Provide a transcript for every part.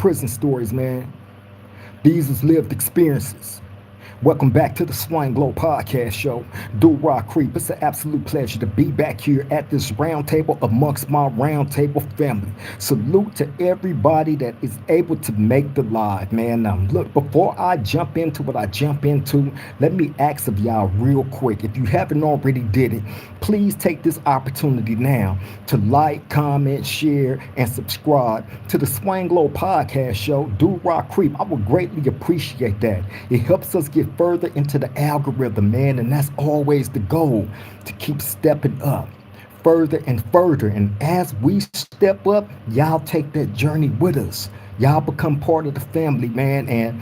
prison stories, man. These is lived experiences. Welcome back to the Swine Glow Podcast Show. Do Rock Creep. It's an absolute pleasure to be back here at this round table amongst my round table family. Salute to everybody that is able to make the live, man. Now, look, before I jump into what I jump into, let me ask of y'all real quick. If you haven't already did it, please take this opportunity now to like, comment, share, and subscribe to the Swine Glow Podcast Show. Do Rock Creep. I would greatly appreciate that. It helps us get further into the algorithm, man, and that's always the goal, to keep stepping up further and further. And as we step up, y'all take that journey with us. Y'all become part of the family, man, and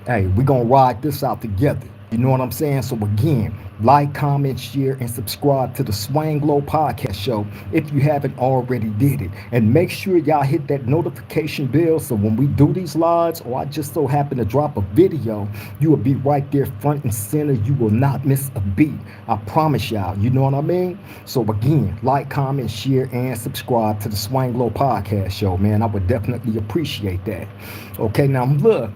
hey, we're gonna ride this out together. You know what I'm saying? So again, like, comment, share, and subscribe to the Swang Glow Podcast Show if you haven't already did it. And make sure y'all hit that notification bell so when we do these lives, or I just so happen to drop a video, you will be right there front and center. You will not miss a beat. I promise y'all. You know what I mean? So again, like, comment, share, and subscribe to the Swang Glow Podcast Show, man. I would definitely appreciate that. Okay, now look.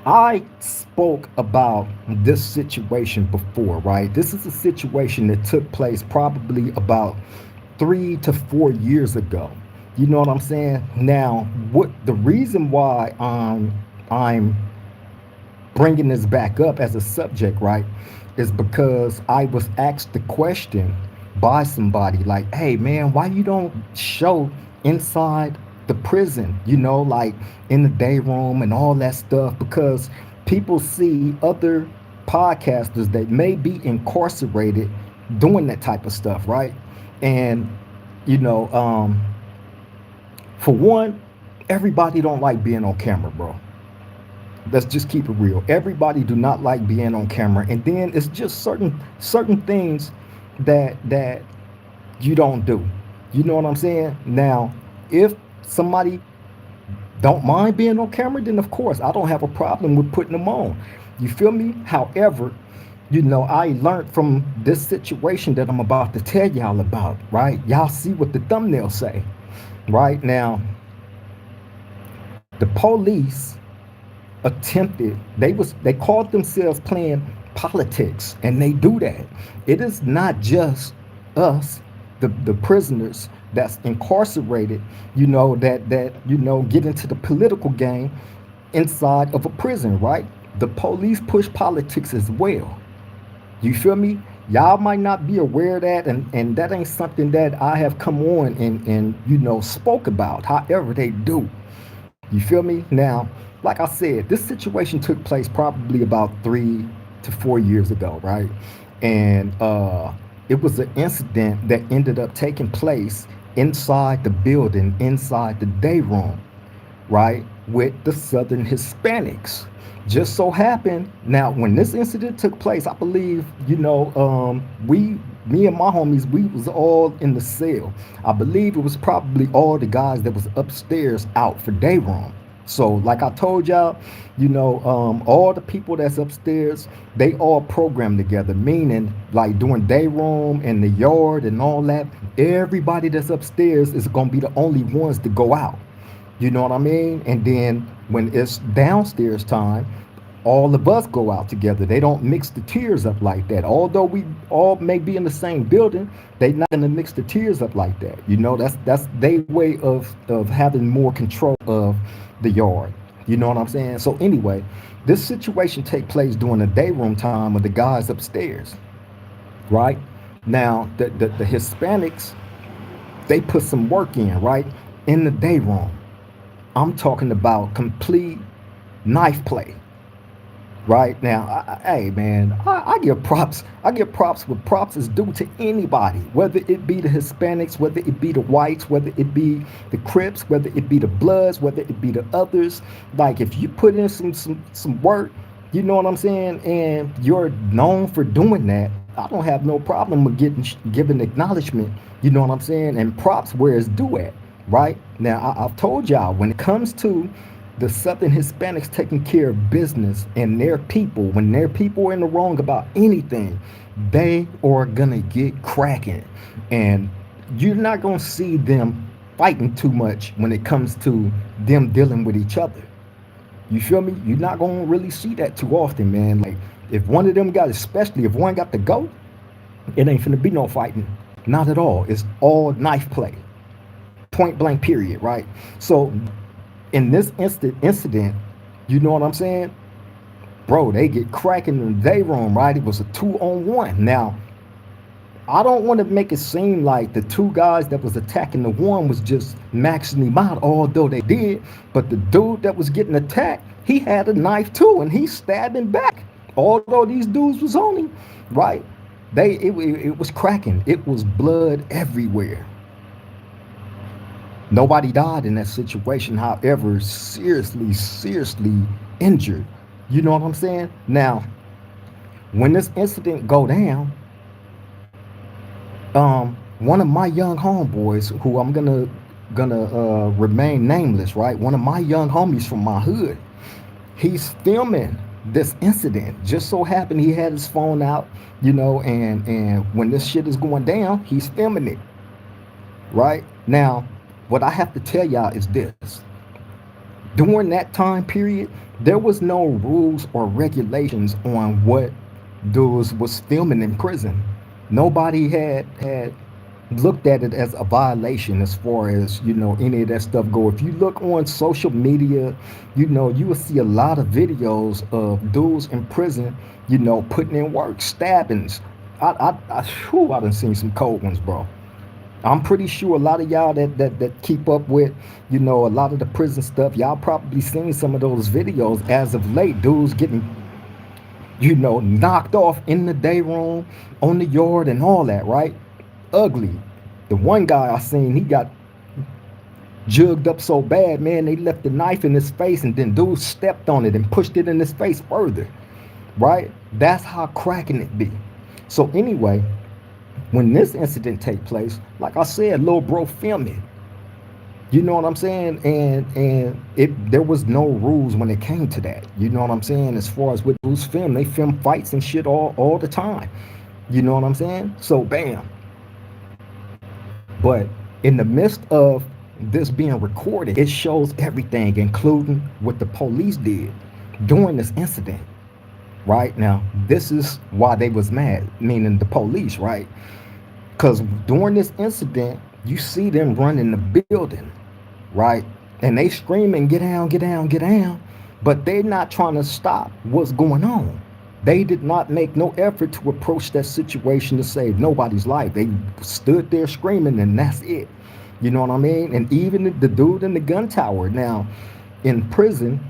I spoke about this situation before, right? This is a situation that took place probably about 3 to 4 years ago. You know what I'm saying? Now, what the reason why I'm bringing this back up as a subject, right, is because I was asked the question by somebody like, "Hey, man, why you don't show inside the prison, like in the day room and all that stuff?" Because people see other podcasters that may be incarcerated doing that type of stuff, right? And you know, um, for one, everybody don't like being on camera, bro. Let's just keep it real. Everybody do not like being on camera, and then it's just certain things that you don't do. You know what I'm saying? Now, if somebody don't mind being on camera, then of course I don't have a problem with putting them on. You feel me? However, I learned from this situation that I'm about to tell y'all about, right? Y'all see what the thumbnail say. Right now, the police they called themselves playing politics, and they do that. It is not just us, the prisoners that's incarcerated, that get into the political game inside of a prison, right? The police push politics as well. You feel me? Y'all might not be aware of that, and that ain't something that I have come on and spoke about. However, they do. You feel me? Now, like I said, this situation took place probably about 3 to 4 years ago, right? And it was an incident that ended up taking place inside the building, inside the day room, right, with the Southern Hispanics. Just so happened, now when this incident took place, I believe, me and my homies, we was all in the cell. I believe it was probably all the guys that was upstairs out for day room. So like I told y'all, all the people that's upstairs, they all programmed together, meaning like doing day room in the yard and all that. Everybody that's upstairs is going to be the only ones to go out. You know what I mean? And then when it's downstairs time, all of us go out together. They don't mix the tiers up like that. Although we all may be in the same building, they not gonna mix the tiers up like that. That's their way of having more control of the yard. You know what I'm saying? So anyway, this situation take place during the day room time with the guys upstairs, right? Now the Hispanics, they put some work in, right, in the day room. I'm talking about complete knife play. Right now, hey man, I give props. I give props what props is due to anybody, whether it be the Hispanics, whether it be the whites, whether it be the Crips, whether it be the Bloods, whether it be the others. Like if you put in some work, you know what I'm saying, and you're known for doing that, I don't have no problem with giving acknowledgement. You know what I'm saying, and props where it's due at. Right now, I've told y'all when it comes to the Southern Hispanics taking care of business and their people, when their people are in the wrong about anything, they are gonna get cracking. And you're not gonna see them fighting too much when it comes to them dealing with each other. You feel me? You're not gonna really see that too often, man. Like if one of them got, especially if one got to go, it ain't finna be no fighting. Not at all. It's all knife play. Point blank period, right? So in this incident, you know what I'm saying? Bro, they get cracking in the day room, right? It was a 2-on-1. Now, I don't want to make it seem like the two guys that was attacking the one was just maxing him out, although they did. But the dude that was getting attacked, he had a knife too, and he stabbed him back. Although these dudes was on him, right? It was cracking. It was blood everywhere. Nobody died in that situation, however, seriously injured. You know what I'm saying? Now, when this incident go down, one of my young homeboys, who I'm gonna remain nameless, right? One of my young homies from my hood, he's filming this incident. Just so happened he had his phone out, and when this shit is going down, he's filming it, right? Now, what I have to tell y'all is this. During that time period, there was no rules or regulations on what dudes was filming in prison. Nobody had looked at it as a violation as far as any of that stuff go. If you look on social media, you will see a lot of videos of dudes in prison, putting in work, stabbings. I done seen some cold ones, bro. I'm pretty sure a lot of y'all that keep up with, a lot of the prison stuff, y'all probably seen some of those videos as of late. Dudes getting, knocked off in the day room, on the yard, and all that, right? Ugly. The one guy I seen, he got jugged up so bad, man, they left the knife in his face, and then dude stepped on it and pushed it in his face further, right? That's how cracking it be. So anyway, when this incident take place, like I said, little bro filmed it. You know what I'm saying? And there was no rules when it came to that. You know what I'm saying? As far as with who's film, they film fights and shit all the time. You know what I'm saying? So bam. But in the midst of this being recorded, it shows everything, including what the police did during this incident. Right now, this is why they was mad, meaning the police, right? Because during this incident, you see them running the building, right? And they screaming, get down, get down, get down. But they're not trying to stop what's going on. They did not make no effort to approach that situation to save nobody's life. They stood there screaming, and that's it. You know what I mean? And even the dude in the gun tower. Now, in prison,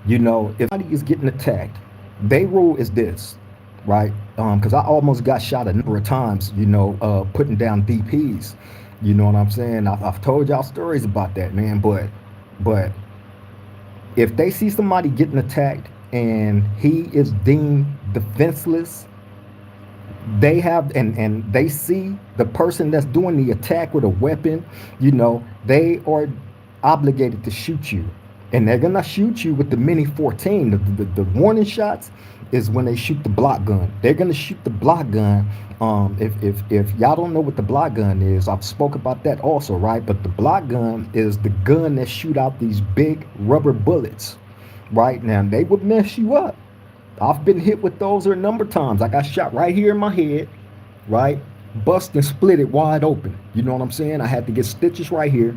if somebody is getting attacked, their rule is this, right? Because I almost got shot a number of times, putting down DPs. You know what I'm saying? I've told y'all stories about that, man. But if they see somebody getting attacked and he is deemed defenseless, they have and they see the person that's doing the attack with a weapon, they are obligated to shoot you. And they're gonna shoot you with the Mini 14. The warning shots is when they shoot the block gun. They're gonna shoot the block gun. If y'all don't know what the block gun is, I've spoke about that also, right? But the block gun is the gun that shoot out these big rubber bullets, right? Now they would mess you up. I've been hit with those a number of times. I got shot right here in my head, right? Bust and split it wide open. You know what I'm saying? I had to get stitches right here.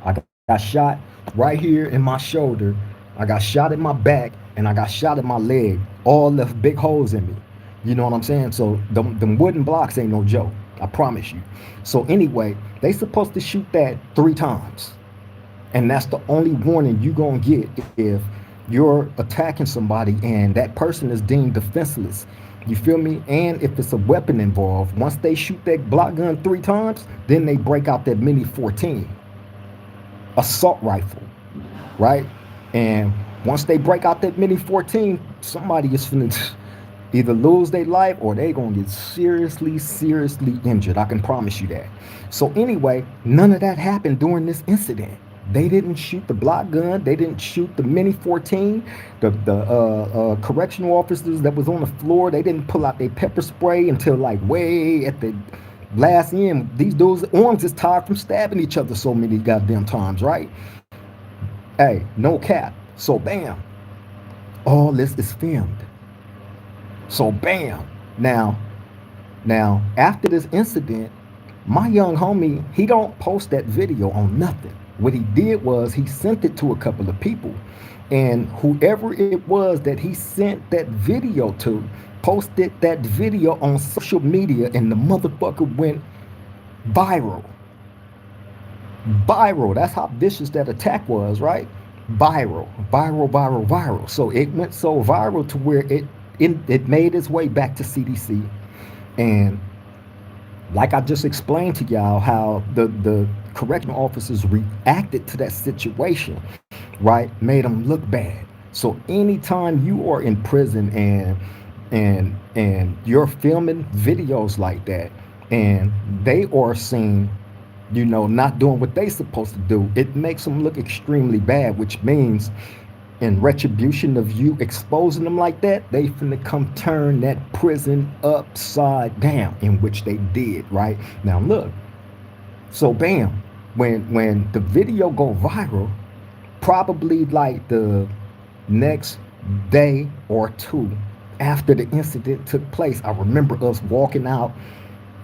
I got shot right here in my shoulder. I got shot in my back, and I got shot in my leg. All left big holes in me. You know what I'm saying? So them wooden blocks ain't no joke. I promise you. So anyway, they supposed to shoot that 3 times. And that's the only warning you gonna get if you're attacking somebody and that person is deemed defenseless. You feel me? And if it's a weapon involved, once they shoot that block gun 3 times, then they break out that Mini 14. Assault rifle, right? And once they break out that Mini 14, somebody is finna either lose their life or they gonna get seriously injured. I can promise you that. So anyway, none of that happened during this incident. They didn't shoot the block gun. They didn't shoot the Mini 14. The correctional officers that was on the floor, they didn't pull out their pepper spray until like way at the Last in, these dudes' arms is tired from stabbing each other so many goddamn times, right? Hey, no cap. So bam, all this is filmed. So bam. Now, after this incident, my young homie, he don't post that video on nothing. What he did was he sent it to a couple of people. And whoever it was that he sent that video to posted that video on social media, and the motherfucker went viral. Viral. That's how vicious that attack was, right? Viral, viral, viral, viral. So it went so viral to where it made its way back to CDC. And like I just explained to y'all, how the correctional officers reacted to that situation, right, made them look bad. So anytime you are in prison and you're filming videos like that, and they are seen, not doing what they supposed to do, it makes them look extremely bad, which means in retribution of you exposing them like that, they finna come turn that prison upside down, in which they did, right? Now look, so bam, when the video go viral, probably like the next day or two after the incident took place, I remember us walking out,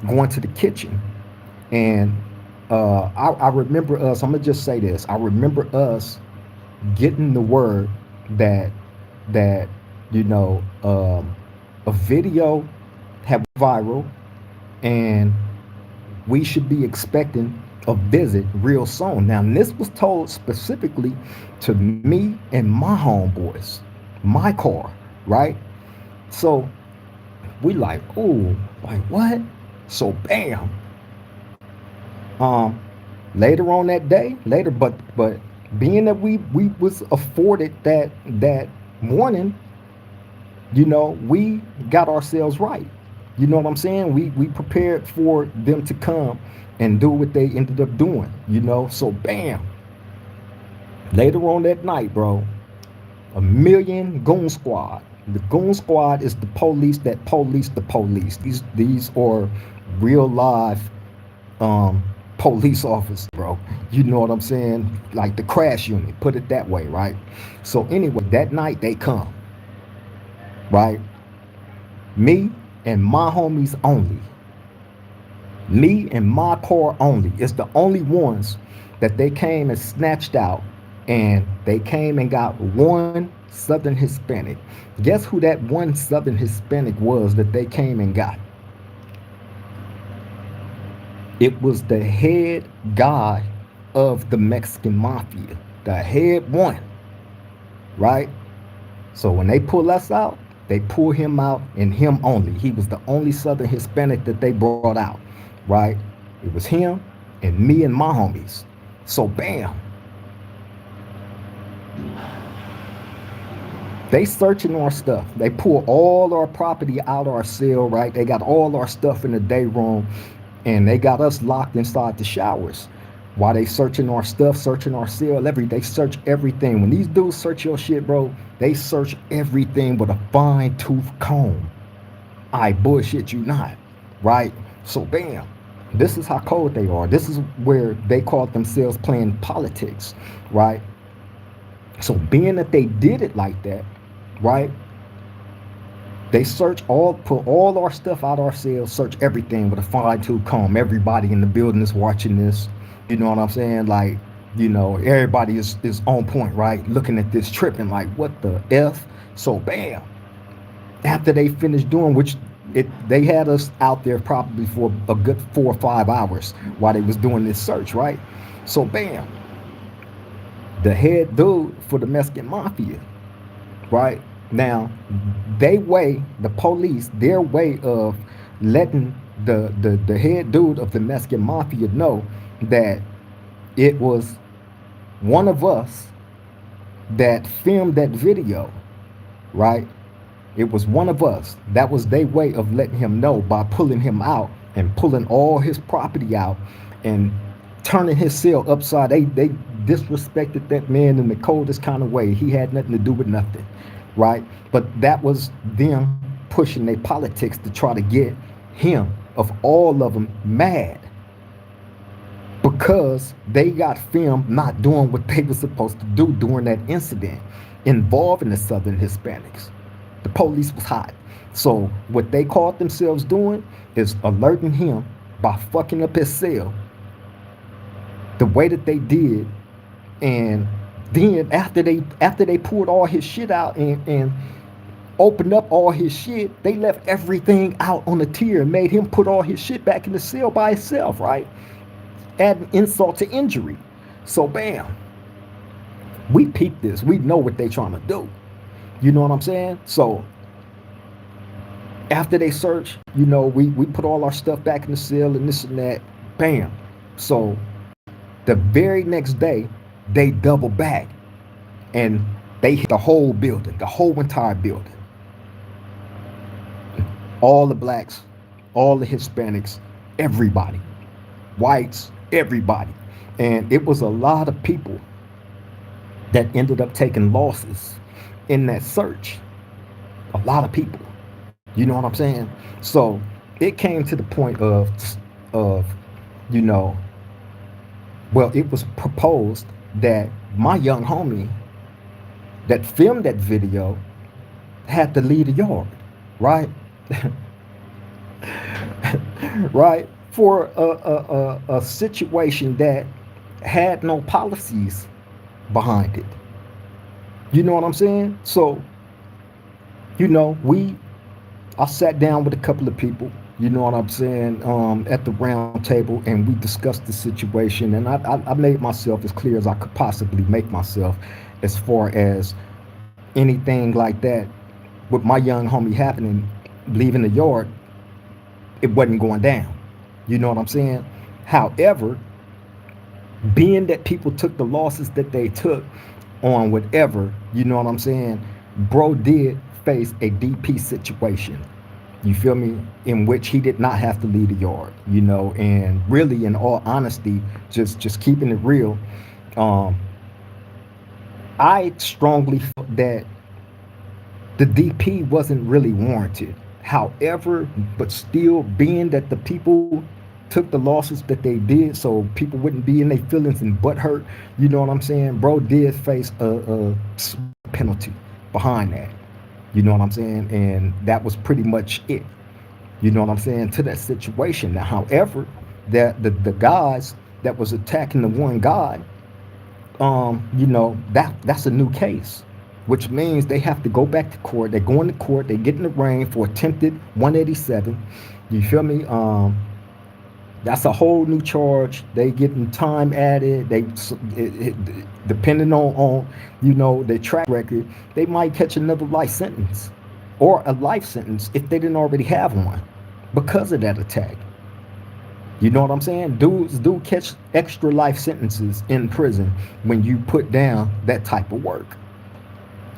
going to the kitchen, and I remember us, I'm gonna just say this, I remember us getting the word that that a video had viral, and we should be expecting a visit real soon. Now, this was told specifically to me and my homeboys, my car, right? So we like, oh, like what? So bam. Um, Later on that day, but being that we was afforded that morning, we got ourselves right. You know what I'm saying? We prepared for them to come and do what they ended up doing. So bam. Later on that night, bro, a million goon squad. The goon squad is the police that police the police. These are real live um police officers, bro. You know what I'm saying? Like the crash unit, put it that way, right? So anyway, that night they come, right? Me and my homies only. Me and my car only. It's the only ones that they came and snatched out, and they came and got one Southern Hispanic. Guess who that one Southern Hispanic was that they came and got? It was the head guy of the Mexican mafia, the head one, right? So when they pull us out, they pull him out and him only. He was the only Southern Hispanic that they brought out, right? It was him and me and my homies. So bam. They searching our stuff. They pull all our property out our cell, right? They got all our stuff in the day room, and they got us locked inside the showers. While they searching our stuff, searching our cell, they search everything. When these dudes search your shit, bro, they search everything with a fine tooth comb. I bullshit you not, right? So bam, this is how cold they are. This is where they called themselves playing politics, right? So being that they did it like that, right? They put all our stuff out our cells, search everything with a fine tooth comb. Everybody in the building is watching this. You know what I'm saying? Like, everybody is on point, right? Looking at this, tripping like, what the F? So bam. After they finished doing, they had us out there probably for a good 4 or 5 hours while they was doing this search, right? So bam. The head dude for the Mexican mafia, right? Now, the police, their way of letting the head dude of the Mexican mafia know that it was one of us that filmed that video, right? It was one of us. That was their way of letting him know by pulling him out and pulling all his property out and turning his cell upside. They disrespected that man in the coldest kind of way. He had nothing to do with nothing, right? But that was them pushing their politics to try to get him of all of them mad because they got filmed not doing what they were supposed to do during that incident involving the Southern Hispanics. The police was hot. So what they caught themselves doing is alerting him by fucking up his cell the way that they did. And then after they pulled all his shit out and opened up all his shit, they left everything out on the tier and made him put all his shit back in the cell by himself, right? Adding insult to injury. So bam, we peeped this. We know what they trying to do. You know what I'm saying? So after they search, we put all our stuff back in the cell and this and that. Bam. So the very next day, they double back and they hit the whole building, the whole entire building. All the blacks, all the Hispanics, everybody, whites, everybody. And it was a lot of people that ended up taking losses in that search. A lot of people. You know what I'm saying? So it came to the point of, you know, well, it was proposed that my young homie that filmed that video had to leave the yard, right? Right? For a situation that had no policies behind it. You know what I'm saying? So, I sat down with a couple of people, you know what I'm saying, at the round table, and we discussed the situation. And I made myself as clear as I could possibly make myself as far as anything like that with my young homie happening, leaving the yard, it wasn't going down. You know what I'm saying? However, being that people took the losses that they took on whatever, you know what I'm saying, bro did face a DP situation. You feel me? In which he did not have to leave the yard, and really, in all honesty, just keeping it real, I strongly felt that the DP wasn't really warranted. However, but still, being that the people took the losses that they did, so people wouldn't be in their feelings and butt hurt, you know what I'm saying? Bro did face a penalty behind that. You know what I'm saying? And that was pretty much it. You know what I'm saying? To that situation. Now, however, that the guys that was attacking the one guy, that's a new case, which means they have to go back to court. They go into court. They get in the ring for attempted 187. You feel me? That's a whole new charge. They getting time added. Depending on their track record, they might catch another life sentence or a life sentence if they didn't already have one because of that attack. You know what I'm saying? Dudes do catch extra life sentences in prison when you put down that type of work.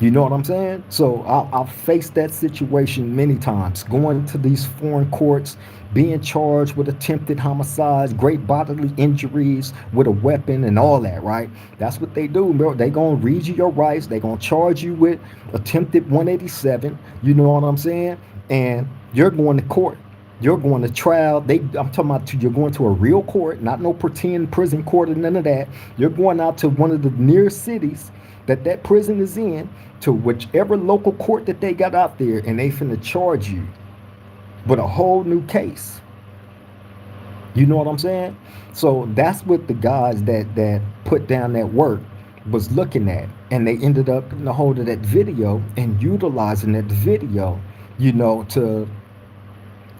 You know what I'm saying? So I've faced that situation many times, going to these foreign courts, being charged with attempted homicides, great bodily injuries with a weapon and all that, right? That's what they do, bro. They gonna read you your rights. They gonna charge you with attempted 187. You know what I'm saying? And you're going to court. You're going to trial. I'm talking about you're going to a real court, not no pretend prison court or none of that. You're going out to one of the nearest cities that prison is in, to whichever local court that they got out there, and they finna charge you with a whole new case. You know what I'm saying? So that's what the guys that put down that work was looking at, and they ended up getting a hold of that video and utilizing that video, to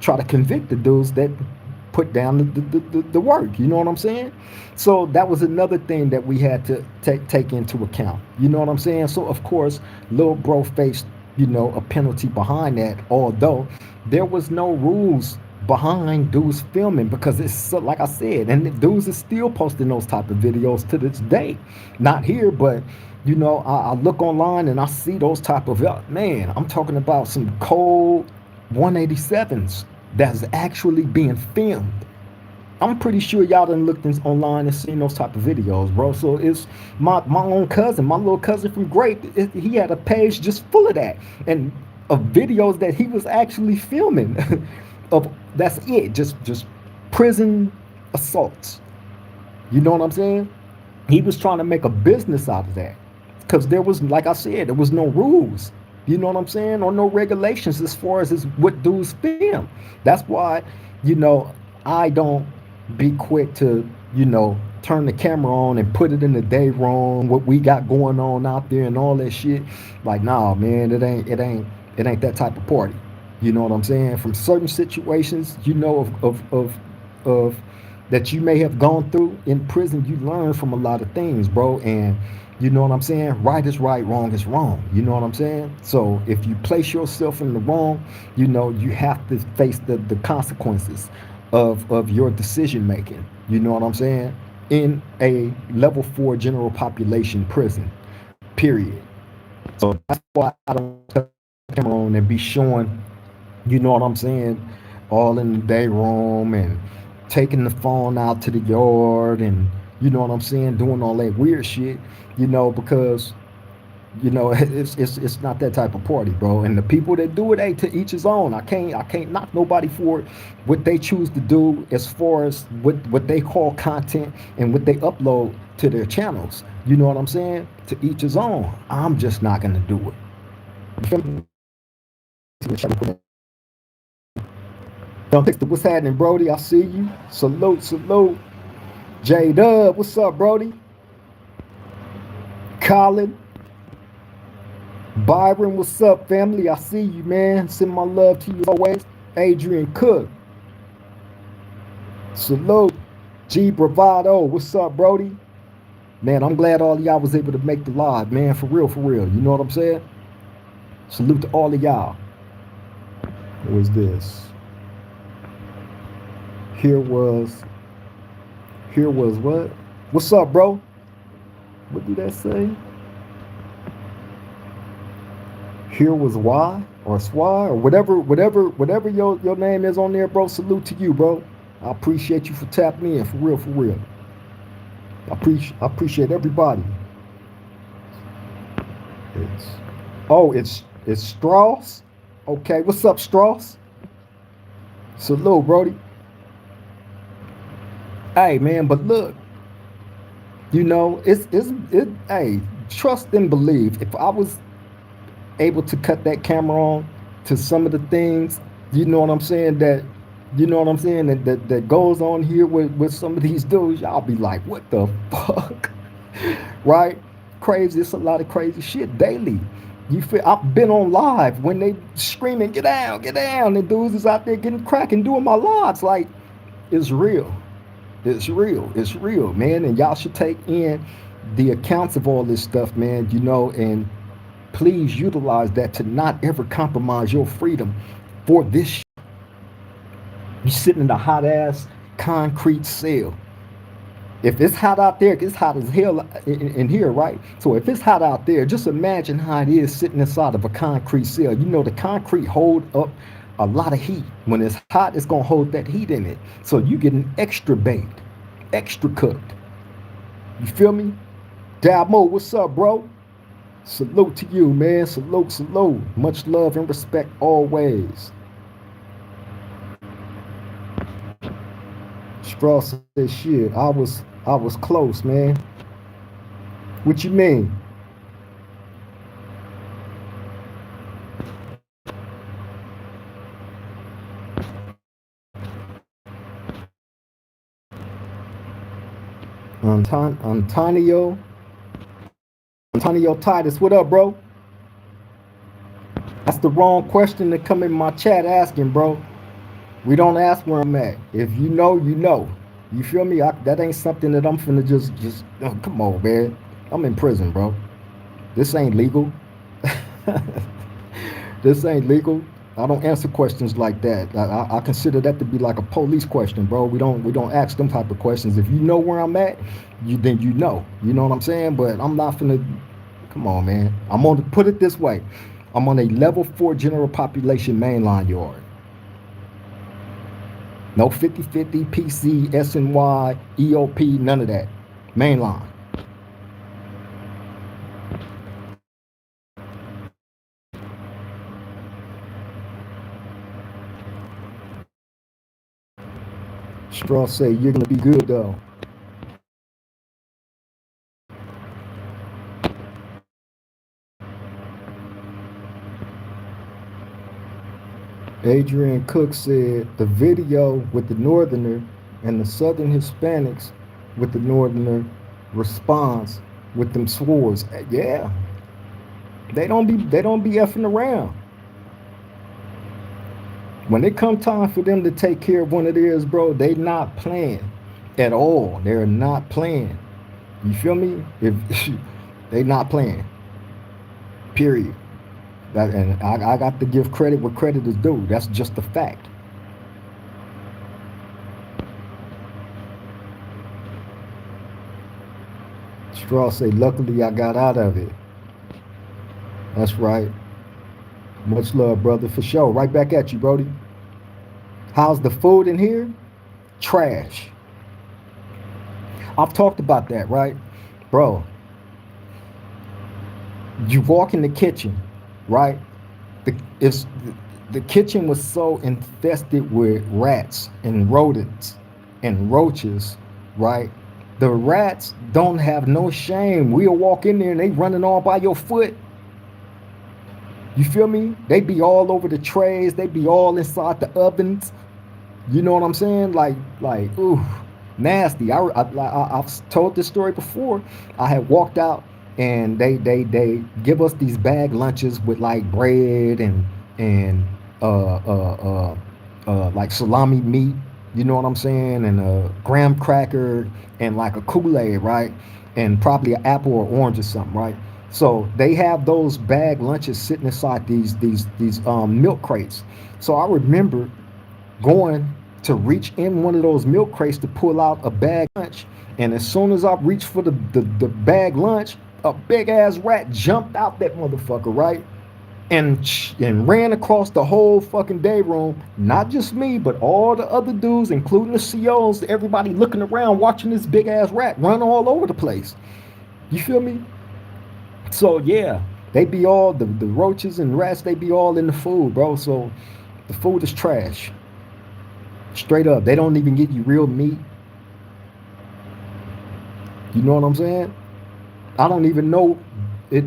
try to convict the dudes that put down the work. You know what I'm saying? So that was another thing that we had to take into account. You know what I'm saying? So of course, Lil Bro faced, a penalty behind that, although there was no rules behind dudes filming, because it's so, like I said, and the dudes is still posting those type of videos to this day. Not here, but I look online and I see those type of, man, I'm talking about some cold 187s that's actually being filmed. I'm pretty sure y'all done looked online and seen those type of videos, bro. So it's my own cousin, my little cousin from Grape. He had a page just full of that, and of videos that he was actually filming of That's it. Just prison assaults. You know what I'm saying? He was trying to make a business out of that because there was, like I said, there was no rules. You know what I'm saying? Or no regulations as far as what dudes film. That's why, you know, I don't be quick to, turn the camera on and put it in the day room, what we got going on out there and all that shit. Like, nah, man, it ain't that type of party. You know what I'm saying? From certain situations, of that you may have gone through in prison, you learn from a lot of things, bro. And you know what I'm saying? Right is right, wrong is wrong. You know what I'm saying? So if you place yourself in the wrong, you have to face the consequences of your decision making. You know what I'm saying? In a level 4 general population prison, period. So that's why I don't cut the camera on and be showing, you know what I'm saying, all in the day room and taking the phone out to the yard and you know what I'm saying, doing all that weird shit, because it's not that type of party, bro. And the people that do it, hey, to each his own. I can't knock nobody for what they choose to do as far as what they call content and what they upload to their channels. You know what I'm saying? To each his own. I'm just not gonna do it. What's happening, Brody? I see you. Salute, salute. J Dub, what's up, Brody? Colin, Byron, what's up, family? I see you, man. Send my love to you always. Adrian Cook, salute. G Bravado, what's up, Brody? Man, I'm glad all of y'all was able to make the live, man. For real, for real. You know what I'm saying? Salute to all of y'all. What was this? Here was, here was what? What's up, bro? What did that say? Here was why or Swy or whatever your name is on there, bro. Salute to you, bro. I appreciate you for tapping in, for real, for real. I appreciate everybody. It's it's Strauss. Okay, what's up, Strauss? Salute, Brody. Hey, man, but look, it's hey, trust and believe. If I was able to cut that camera on to some of the things, you know what I'm saying, that goes on here with some of these dudes, y'all be like, what the fuck? Right? Crazy. It's a lot of crazy shit daily. You feel I've been on live when they screaming, get down, and dudes is out there getting crack and doing my lives. Like, it's real. It's real. It's real, man. And y'all should take in the accounts of all this stuff, man, and please utilize that to not ever compromise your freedom for this. You sitting in a hot ass concrete cell. If it's hot out there, it's hot as hell in here, right? So if it's hot out there, just imagine how it is sitting inside of a concrete cell. The concrete hold up a lot of heat. When it's hot, it's gonna hold that heat in it. So you getting extra baked, extra cooked. You feel me? Damo, what's up, bro? Salute to you, man. Salute, salute. Much love and respect always. Strauss said, "Shit, I was close, man." What you mean? Antonio, Antonio Titus, what up, bro? That's the wrong question to come in my chat asking, bro. We don't ask where I'm at. If you know, you know. You feel me? That ain't something that I'm finna just. Oh, come on, man. I'm in prison, bro. This ain't legal. This ain't legal. I don't answer questions like that. I consider that to be like a police question, bro. We don't ask them type of questions. If you know where I'm at, then you know. You know what I'm saying? But I'm not finna. Come on, man. I'm on. Put it this way. I'm on a level 4 general population mainline yard. No 50/50, PC, SNY, EOP, none of that. Mainline. Straw say you're gonna be good though. Adrian Cook said the video with the northerner and the southern Hispanics with the northerner response with them swords. Yeah, they don't be effing around. When it come time for them to take care of one of theirs, bro, they not playing at all. They're not playing. You feel me? If they not playing, period. And I got to give credit where credit is due. That's just a fact. Straw say, luckily I got out of it. That's right. Much love, brother, for sure. Right back at you, Brody. How's the food in here? Trash. I've talked about that, right? Bro, you walk in the kitchen, right? The, it's, the kitchen was so infested with rats and rodents and roaches, right? The rats don't have no shame. We'll walk in there and they running all by your foot. You feel me? They be all over the trays. They be all inside the ovens. You know what I'm saying? Ooh, nasty. I've told this story before. I had walked out and they give us these bag lunches with like bread and uh uh like salami meat. You know what I'm saying? And a graham cracker and like a Kool-Aid, right? And probably an apple or orange or something, right? So they have those bag lunches sitting inside these milk crates. So I remember going to reach in one of those milk crates to pull out a bag lunch. And as soon as I reached for the bag lunch, a big ass rat jumped out that motherfucker, right? And ran across the whole fucking day room. Not just me, but all the other dudes, including the COs, everybody looking around watching this big ass rat run all over the place. You feel me? So yeah, they be all the roaches and rats, they be all in the food, bro. So the food is trash. Straight up. They don't even give you real meat. You know what I'm saying? I don't even know it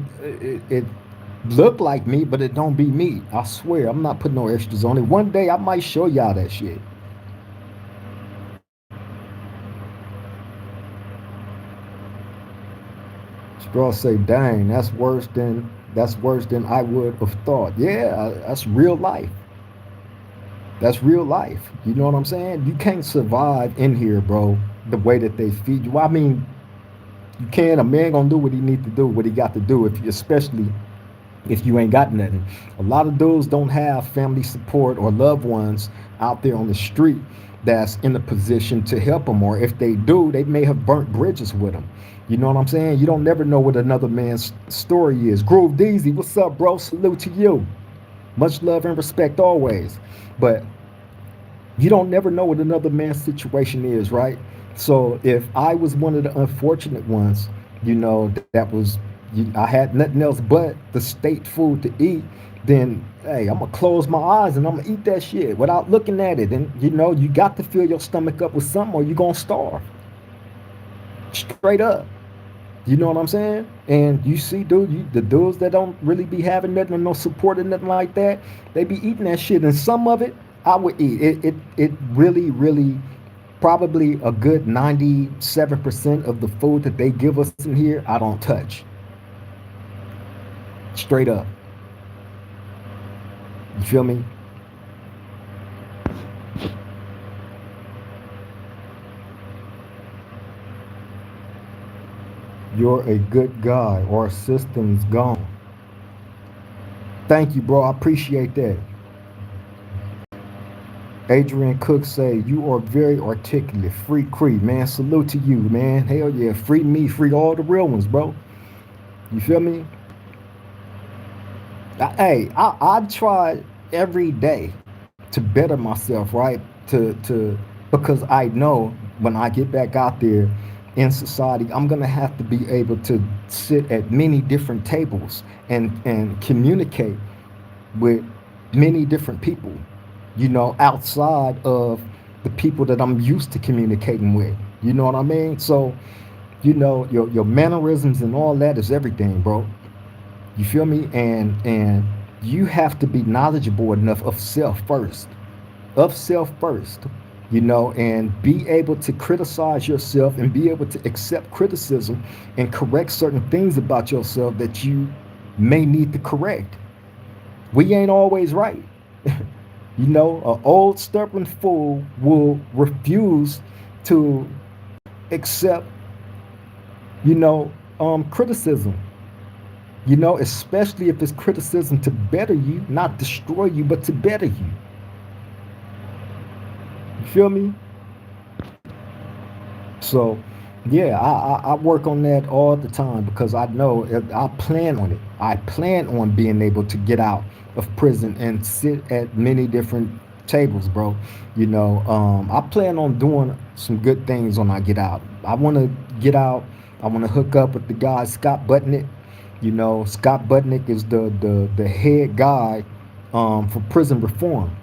look like meat, but it don't be meat. I swear, I'm not putting no extras on it. One day I might show y'all that shit. Straw say, dang, that's worse than I would have thought. Yeah, that's real life. That's real life. You know what I'm saying? You can't survive in here, bro, the way that they feed you. I mean, you can. A man gonna do what he need to do, what he got to do, especially if you ain't got nothing. A lot of dudes don't have family support or loved ones out there on the street that's in a position to help them, or if they do, they may have burnt bridges with them. You know what I'm saying? You don't never know what another man's story is. Groove Deezy, what's up, bro? Salute to you. Much love and respect always. But you don't never know what another man's situation is, right? So if I was one of the unfortunate ones, that was, I had nothing else but the state food to eat, then hey, I'm gonna close my eyes and I'm gonna eat that shit without looking at it. And you got to fill your stomach up with something or you're gonna starve. Straight up. You know what I'm saying? And you see, dude, the dudes that don't really be having nothing or no support or nothing like that, they be eating that shit. And some of it, I would eat. It really, really, probably a good 97% of the food that they give us in here, I don't touch. Straight up. You feel me? You're a good guy or system's gone. Thank you, bro. I appreciate that. Adrian Cook say, you are very articulate. Free Creed, man. Salute to you, man. Hell yeah. Free me. Free all the real ones, bro. You feel me? I try every day to better myself, right? Because I know when I get back out there in society, I'm gonna have to be able to sit at many different tables and communicate with many different people, outside of the people that I'm used to communicating with. You know what I mean? So, your mannerisms and all that is everything, bro. You feel me? And you have to be knowledgeable enough of self first, and be able to criticize yourself and be able to accept criticism and correct certain things about yourself that you may need to correct. We ain't always right. An old stubborn fool will refuse to accept, criticism. Especially if it's criticism to better you, not destroy you, but to better you. You feel me? So, yeah, I work on that all the time because I know I plan on it. I plan on being able to get out of prison and sit at many different tables, bro. I plan on doing some good things when I get out. I want to get out. I want to hook up with the guy Scott Butnick. Scott Butnick is the head guy for prison reform.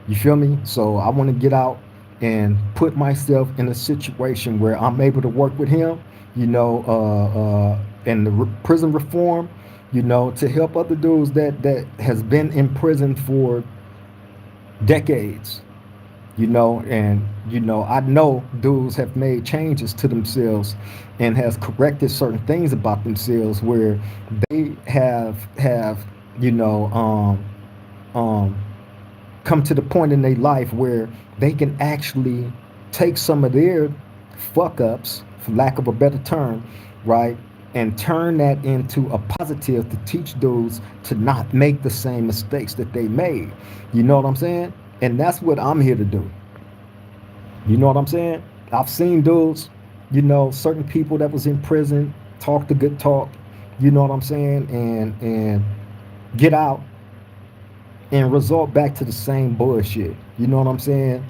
You feel me? So I want to get out and put myself in a situation where I'm able to work with him, and the prison reform, to help other dudes that has been in prison for decades, and I know dudes have made changes to themselves and has corrected certain things about themselves where they have you know um come to the point in their life where they can actually take some of their fuck ups, for lack of a better term, right, and turn that into a positive to teach dudes to not make the same mistakes that they made. You know what I'm saying? And that's what I'm here to do. You know what I'm saying? I've seen dudes, certain people that was in prison talk the good talk, you know what I'm saying, and get out and resort back to the same bullshit. You know what I'm saying?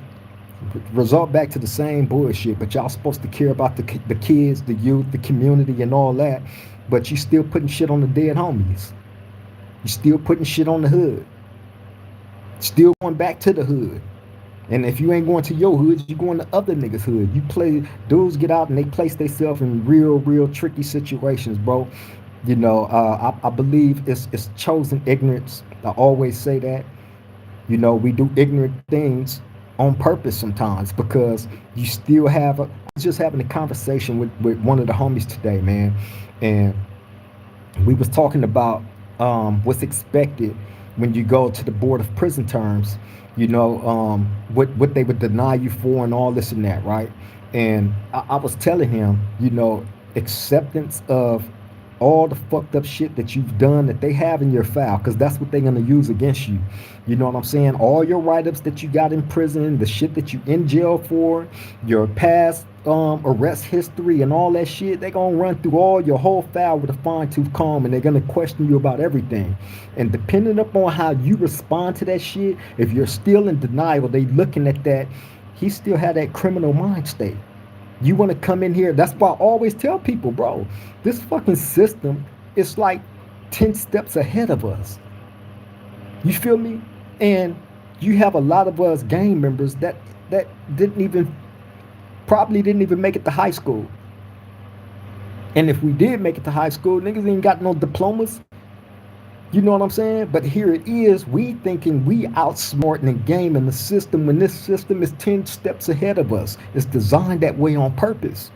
Resort back to the same bullshit. But y'all supposed to care about the kids, the youth, the community, and all that. But you still putting shit on the dead homies. You still putting shit on the hood. Still going back to the hood. And if you ain't going to your hood, you going to other niggas' hood. You play dudes get out and they place themselves in real tricky situations, bro. I believe it's chosen ignorance. I always say that. We do ignorant things on purpose sometimes because you still have I was just having a conversation with one of the homies today, man. And we was talking about what's expected when you go to the board of prison terms, what they would deny you for and all this and that, right? And I was telling him, acceptance of all the fucked up shit that you've done that they have in your file, because that's what they're going to use against you. You know what I'm saying? All your write-ups that you got in prison, the shit that you in jail for, your past arrest history and all that shit, they're going to run through all your whole file with a fine-tooth comb, and they're going to question you about everything. And depending upon how you respond to that shit, if you're still in denial, they looking at that, he still had that criminal mind state. You want to come in here. That's why I always tell people, bro, this fucking system is like 10 steps ahead of us. You feel me? And you have a lot of us gang members that probably didn't even make it to high school. And if we did make it to high school, niggas ain't got no diplomas. You know what I'm saying? But here it is, we thinking we outsmarting the game and the system when this system is 10 steps ahead of us. It's designed that way on purpose.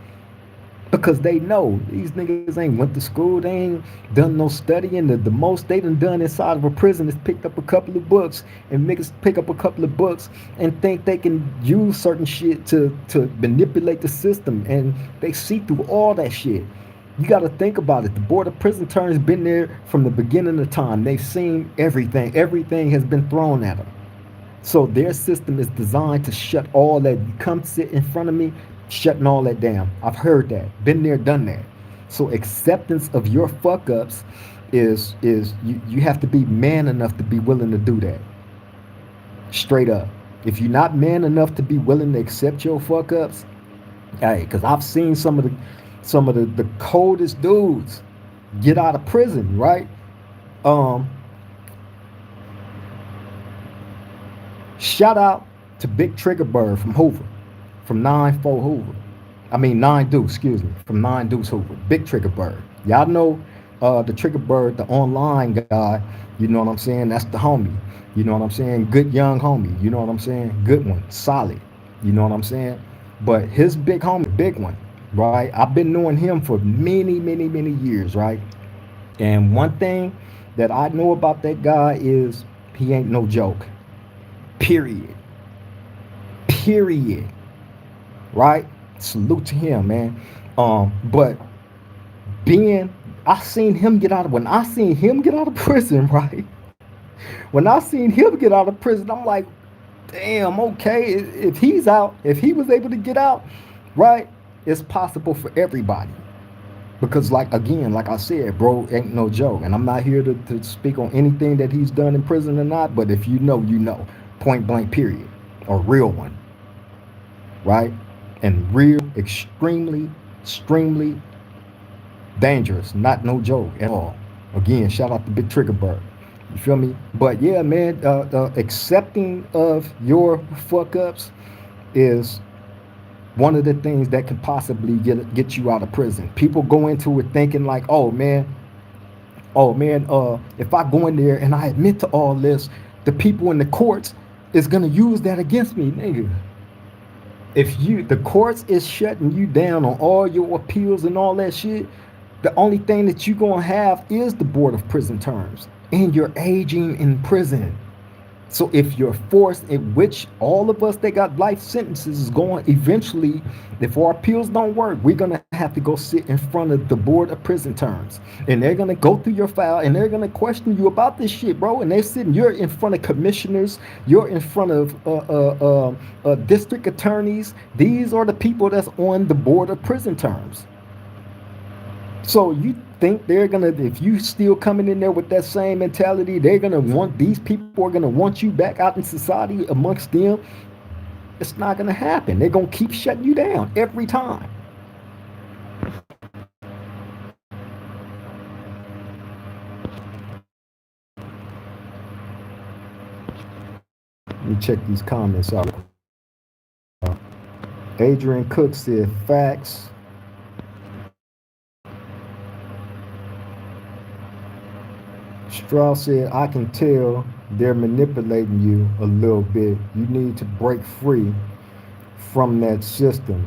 Because they know these niggas ain't went to school, they ain't done no studying. The most they done inside of a prison is picked up a couple of books, and niggas pick up a couple of books and think they can use certain shit to manipulate the system, and they see through all that shit. You got to think about it. The Board of Prison Terms been there from the beginning of time. They've seen everything. Everything has been thrown at them. So their system is designed to shut all that. You come sit in front of me, shutting all that down. I've heard that. Been there, done that. So acceptance of your fuck ups is you have to be man enough to be willing to do that. Straight up. If you're not man enough to be willing to accept your fuck ups, hey, because I've seen some of the coldest dudes get out of prison, right? Shout out to Big Trigger Bird from Hoover, from 9-4 Hoover. I mean 9 Deuce, excuse me, from 9 Deuce Hoover. Big Trigger Bird. Y'all know the Trigger Bird, the online guy. You know what I'm saying? That's the homie. You know what I'm saying? Good young homie. You know what I'm saying? Good one, solid. You know what I'm saying? But his big homie, big one, right? I've been knowing him for many, many, many years, right? And one thing that I know about that guy is he ain't no joke. Period. Period. Right? Salute to him, man. But being I seen him get out of when I seen him get out of prison, right? When I seen him get out of prison, I'm like, damn, okay. If he's out, if he was able to get out, right, it's possible for everybody. Because like again, like I said, bro, ain't no joke. And I'm not here to speak on anything that he's done in prison or not, but if you know, you know. Point blank period. A real one. Right? And real, extremely dangerous. Not no joke at all. Again, shout out to Big Trigger Bird. You feel me? But yeah, man, accepting of your fuck ups is one of the things that can possibly get you out of prison. People go into it thinking like, oh man, if I go in there and I admit to all this, the people in the courts is gonna use that against me, nigga. If the courts is shutting you down on all your appeals and all that shit, the only thing that you gonna have is the board of prison terms, and you're aging in prison. So if you're forced, in which all of us that got life sentences is going eventually, if our appeals don't work, we're gonna have to go sit in front of the board of prison terms, and they're gonna go through your file and they're gonna question you about this shit, bro. And they're sitting, you're in front of commissioners, you're in front of district attorneys. These are the people that's on the board of prison terms. So you think they're gonna, if you still coming in there with that same mentality, they're gonna want, these people are gonna want you back out in society amongst them? It's not gonna happen. They're gonna keep shutting you down every time. Let me check these comments out. Adrian Cook said facts. Strauss said, I can tell they're manipulating you a little bit. You need to break free from that system.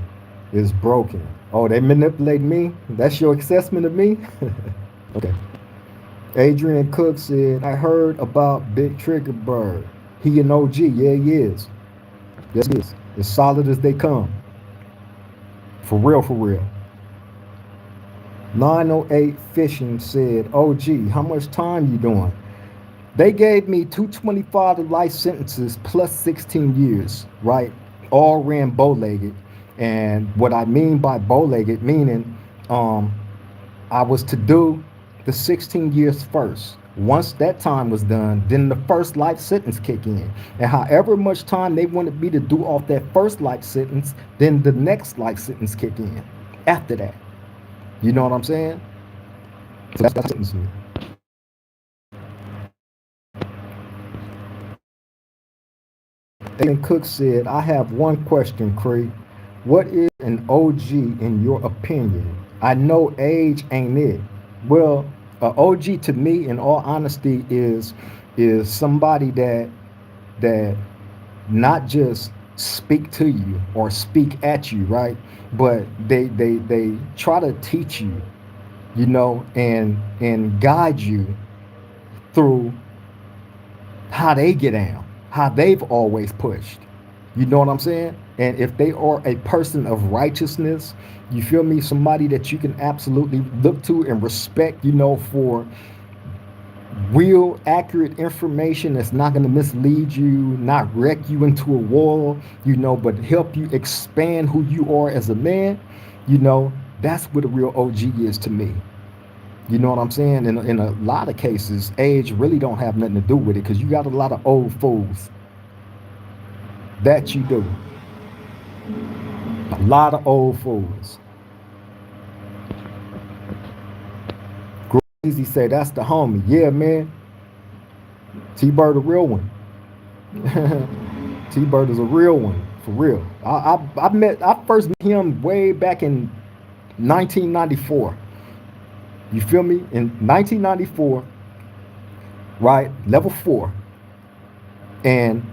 It's broken. Oh, they manipulate me? That's your assessment of me? Okay. Adrian Cook said, I heard about Big Trigger Bird. He an OG. Yeah, he is. Yes, he is. As solid as they come. For real, for real. 908 Fishing said, OG, how much time you doing? They gave me 225 to life sentences plus 16 years, right? All ran bow-legged. And what I mean by bow-legged, meaning I was to do the 16 years first. Once that time was done, then the first life sentence kick in. And however much time they wanted me to do off that first life sentence, then the next life sentence kick in after that. You know what I'm saying? So that's sentencing. And Cook said, I have one question, Cree. What is an OG in your opinion? I know age ain't it. Well, an OG to me, in all honesty, is somebody that not just speak to you or speak at you, right? But they try to teach you, you know, and guide you through how they get down, how they've always pushed. You know what I'm saying? And if they are a person of righteousness, you feel me? Somebody that you can absolutely look to and respect, you know, for real accurate information that's not going to mislead you, not wreck you into a wall, you know, but help you expand who you are as a man, you know, that's what a real OG is to me. You know what I'm saying? In a lot of cases, age really don't have nothing to do with it, because you got a lot of old fools. That you do. A lot of old fools. Easy say that's the homie. Yeah, man. T-Bird, the real one. T-Bird is a real one, for real. I first met him way back in 1994. You feel me? In 1994, right? Level 4. And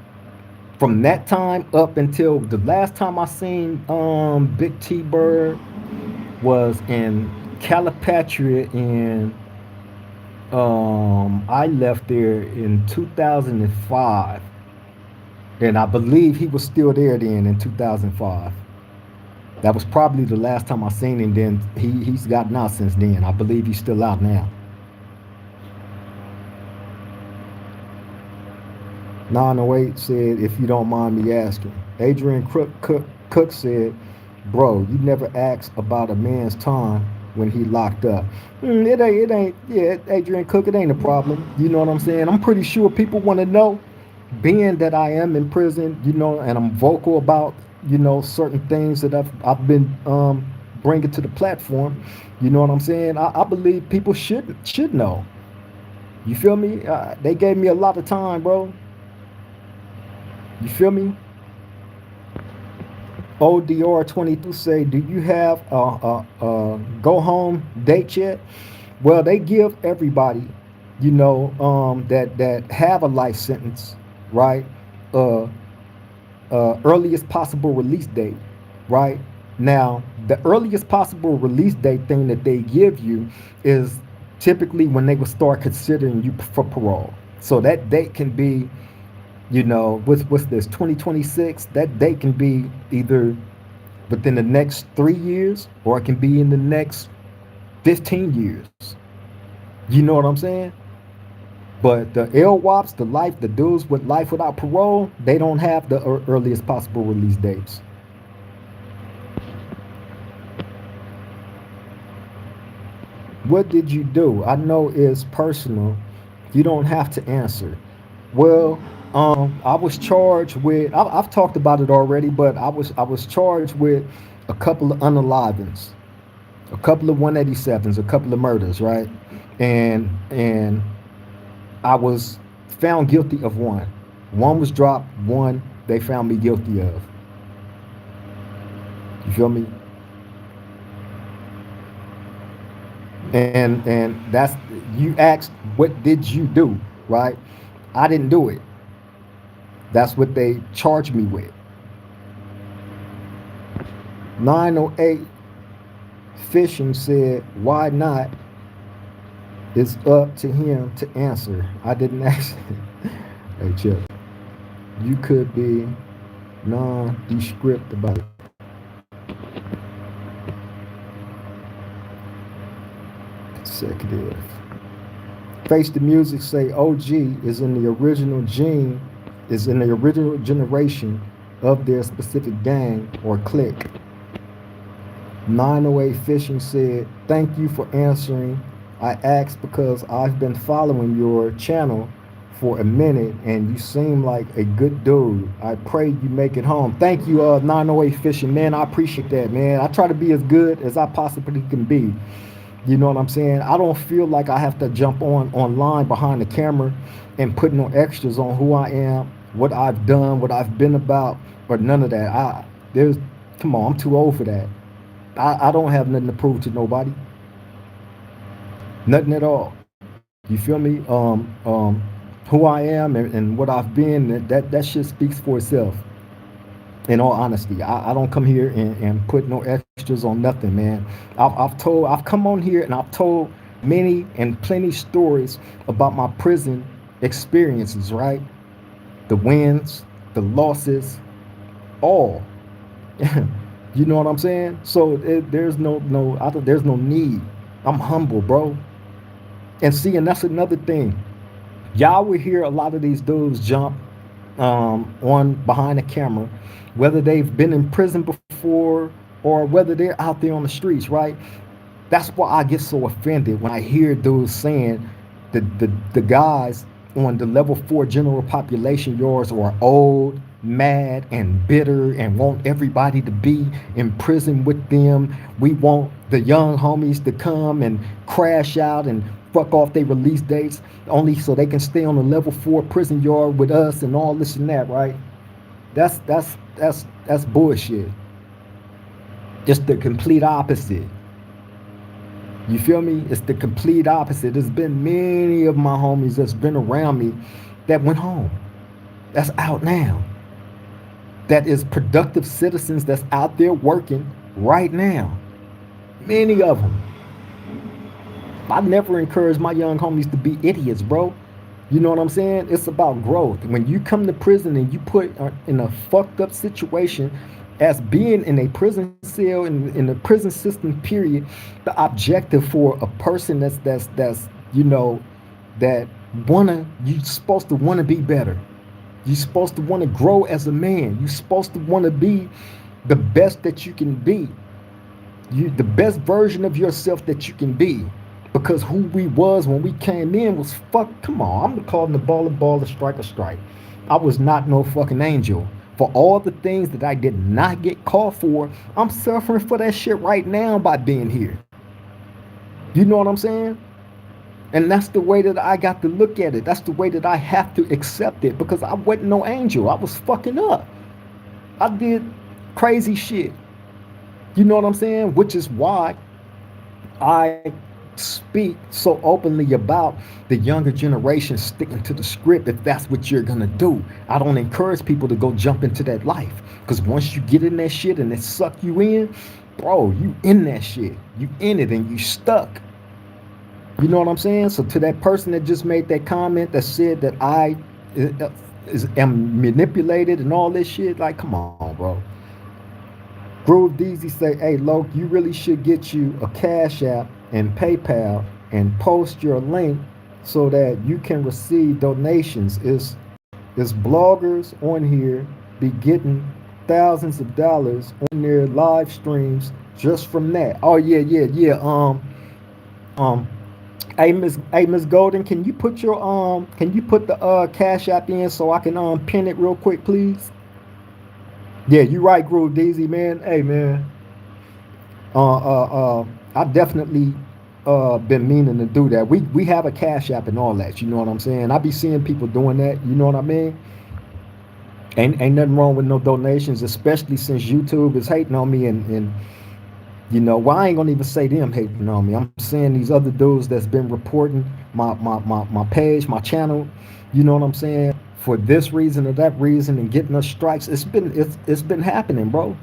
from that time up until the last time I seen Big T Bird was in Calipatria in I left there in 2005, and I believe he was still there then in 2005. That was probably the last time I seen him. Then he's gotten out since then. I believe he's still out now. 908 said, if you don't mind me asking. Adrian Cook said, bro, you never asked about a man's time when he locked up. Yeah, Adrian Cook, it ain't a problem. You know what I'm saying? I'm pretty sure people want to know, being that I am in prison, and I'm vocal about, certain things that I've been bringing to the platform. You know what I'm saying? I believe people should know. You feel me? They gave me a lot of time, bro. You feel me? ODR22 say, do you have a go home date yet? Well, they give everybody, that have a life sentence, right? Uh, Earliest possible release date, right? Now, the earliest possible release date thing that they give you is typically when they will start considering you for parole. So that date can be, what's this, 2026? That date can be either within the next 3 years or it can be in the next 15 years. You know what I'm saying? But the LWOPs, the dudes with life without parole, they don't have the earliest possible release dates. What did you do? I know it's personal. You don't have to answer. Well, I was charged with. I've talked about it already, but I was charged with a couple of unalivings, a couple of 187s, a couple of murders, right? And I was found guilty of one. One was dropped. One they found me guilty of. You feel me? And that's, you asked what did you do, right? I didn't do it. That's what they charged me with. 908 Fishing said, why not? It's up to him to answer. I didn't ask. Hey, Chip, you could be nondescript about it. Consecutive. Face the Music say OG is in the original generation of their specific gang or clique. 908 Fishing said, thank you for answering. I asked because I've been following your channel for a minute and you seem like a good dude. I pray you make it home. Thank you, 908 Fishing, man. I appreciate that, man. I try to be as good as I possibly can be. You know what I'm saying? I don't feel like I have to jump online behind the camera and put no extras on who I am, what I've done, what I've been about, or none of that. Come on, I'm too old for that. I don't have nothing to prove to nobody. Nothing at all. You feel me? Who I am and what I've been, that shit speaks for itself. In all honesty, I don't come here and put no extras on nothing, man. I've come on here and I've told many and plenty stories about my prison experiences, right? The wins, the losses, all. You know what I'm saying? So there's there's no need. I'm humble, bro. And see, and that's another thing. Y'all will hear a lot of these dudes jump on behind the camera, whether they've been in prison before or whether they're out there on the streets, right? That's why I get so offended when I hear dudes saying the guys on the level 4 general population yards are old, mad, and bitter and want everybody to be in prison with them. We want the young homies to come and crash out and fuck off their release dates only so they can stay on the level 4 prison yard with us and all this and that, right? That's bullshit. It's the complete opposite. You feel me? It's the complete opposite. There's been many of my homies that's been around me that went home. That's out now. That is productive citizens that's out there working right now. Many of them. I never encourage my young homies to be idiots, bro. You know what I'm saying? It's about growth. When you come to prison and you put in a fucked up situation, as being in a prison cell in the prison system period, the objective for a person that's that you're supposed to wanna be better. You're supposed to want to grow as a man. You're supposed to want to be the best that you can be. You the best version of yourself that you can be. Because who we was when we came in was fuck. Come on, I'm calling the ball a strike a strike. I was not no fucking angel. For all the things that I did not get called for, I'm suffering for that shit right now by being here. You know what I'm saying? And that's the way that I got to look at it. That's the way that I have to accept it because I wasn't no angel. I was fucking up. I did crazy shit. You know what I'm saying? Which is why I speak so openly about the younger generation sticking to the script if that's what you're gonna do. I don't encourage people to go jump into that life because once you get in that shit and it suck you in, bro, you in that shit. You in it and you stuck. You know what I'm saying? So to that person that just made that comment that said that I am manipulated and all this shit, like, come on, bro. Groove Deezy say, hey, Loke, you really should get you a Cash App and PayPal and post your link so that you can receive donations. Is bloggers on here be getting thousands of dollars on their live streams just from that? Oh yeah. Um, Hey Miss Golden, can you put the Cash App in so I can pin it real quick, please? Yeah, you right, Groove Daisy, man. Hey man. I definitely been meaning to do that. We have a Cash App and all that, you know what I'm saying? I be seeing people doing that, you know what I mean? Ain't nothing wrong with no donations, especially since YouTube is hating on me and well, I ain't gonna even say them hating on me. I'm saying these other dudes that's been reporting my page, my channel, you know what I'm saying, for this reason or that reason and getting us strikes. It's been happening, bro.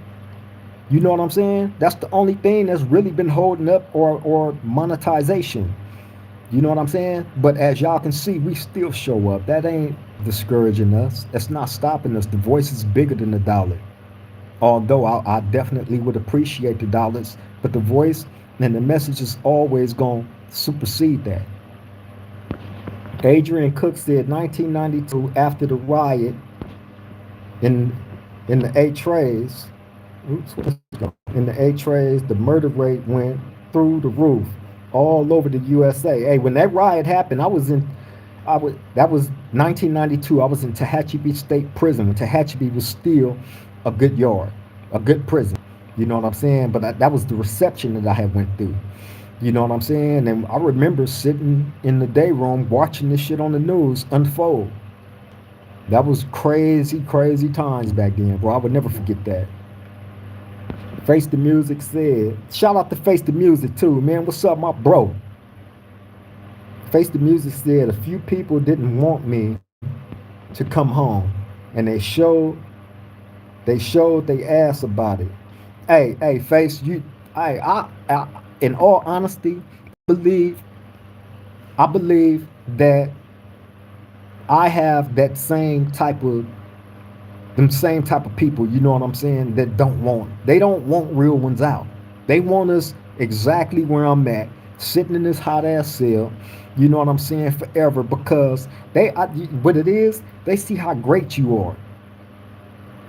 You know what I'm saying? That's the only thing that's really been holding up or monetization. You know what I'm saying? But as y'all can see, we still show up. That ain't discouraging us. That's not stopping us. The voice is bigger than the dollar. Although I definitely would appreciate the dollars, but the voice and the message is always going to supersede that. Adrian Cook said 1992, after the riot in the eight trays, in the eight trays, the murder rate went through the roof all over the USA. Hey, when that riot happened, that was 1992. I was in Tehachapi State Prison when Tehachapi was still a good yard, a good prison. You know what I'm saying? But that was the reception that I had went through. You know what I'm saying? And I remember sitting in the day room watching this shit on the news unfold. That was crazy, crazy times back then, bro. I would never forget that. Face the Music said, shout out to Face the Music too, man. What's up, my bro? Face the Music said, a few people didn't want me to come home, and they ass about it. Hey, Face, in all honesty, believe I believe that I have that same type of people, you know what I'm saying, that they don't want real ones out. They want us exactly where I'm at, sitting in this hot ass cell, you know what I'm saying, forever, because what it is, they see how great you are.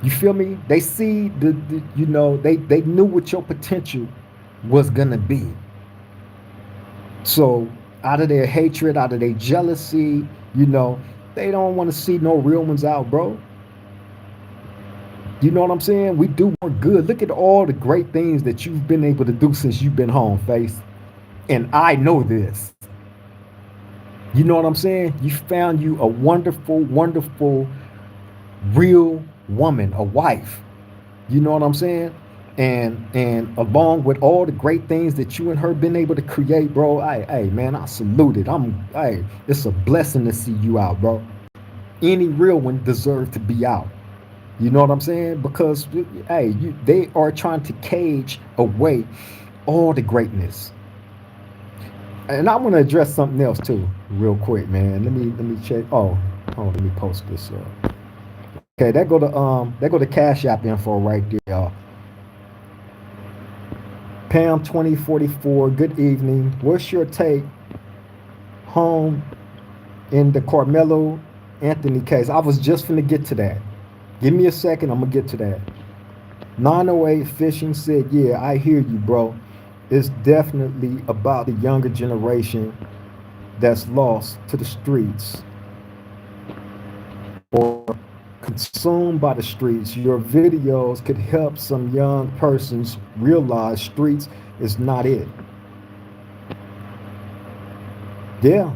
You feel me? They see they knew what your potential was gonna be. So out of their hatred, out of their jealousy, they don't want to see no real ones out, bro. You know what I'm saying? We do more good. Look at all the great things that you've been able to do since you've been home, Face. And I know this. You know what I'm saying? You found you a wonderful, wonderful, real woman, a wife. You know what I'm saying? And along with all the great things that you and her been able to create, bro. Hey man, I salute it. Hey, it's a blessing to see you out, bro. Any real one deserves to be out. You know what I'm saying? Because hey, they are trying to cage away all the greatness. And I want to address something else too, real quick, man. Let me check. Let me post this. Okay, that go to Cash App info right there, y'all. Pam 2044. Good evening. What's your take home in the Carmelo Anthony case? I was just finna get to that. Give me a second. I'm gonna get to that. 908 Fishing said, "Yeah, I hear you, bro. It's definitely about the younger generation that's lost to the streets or consumed by the streets. Your videos could help some young persons realize streets is not it." Yeah,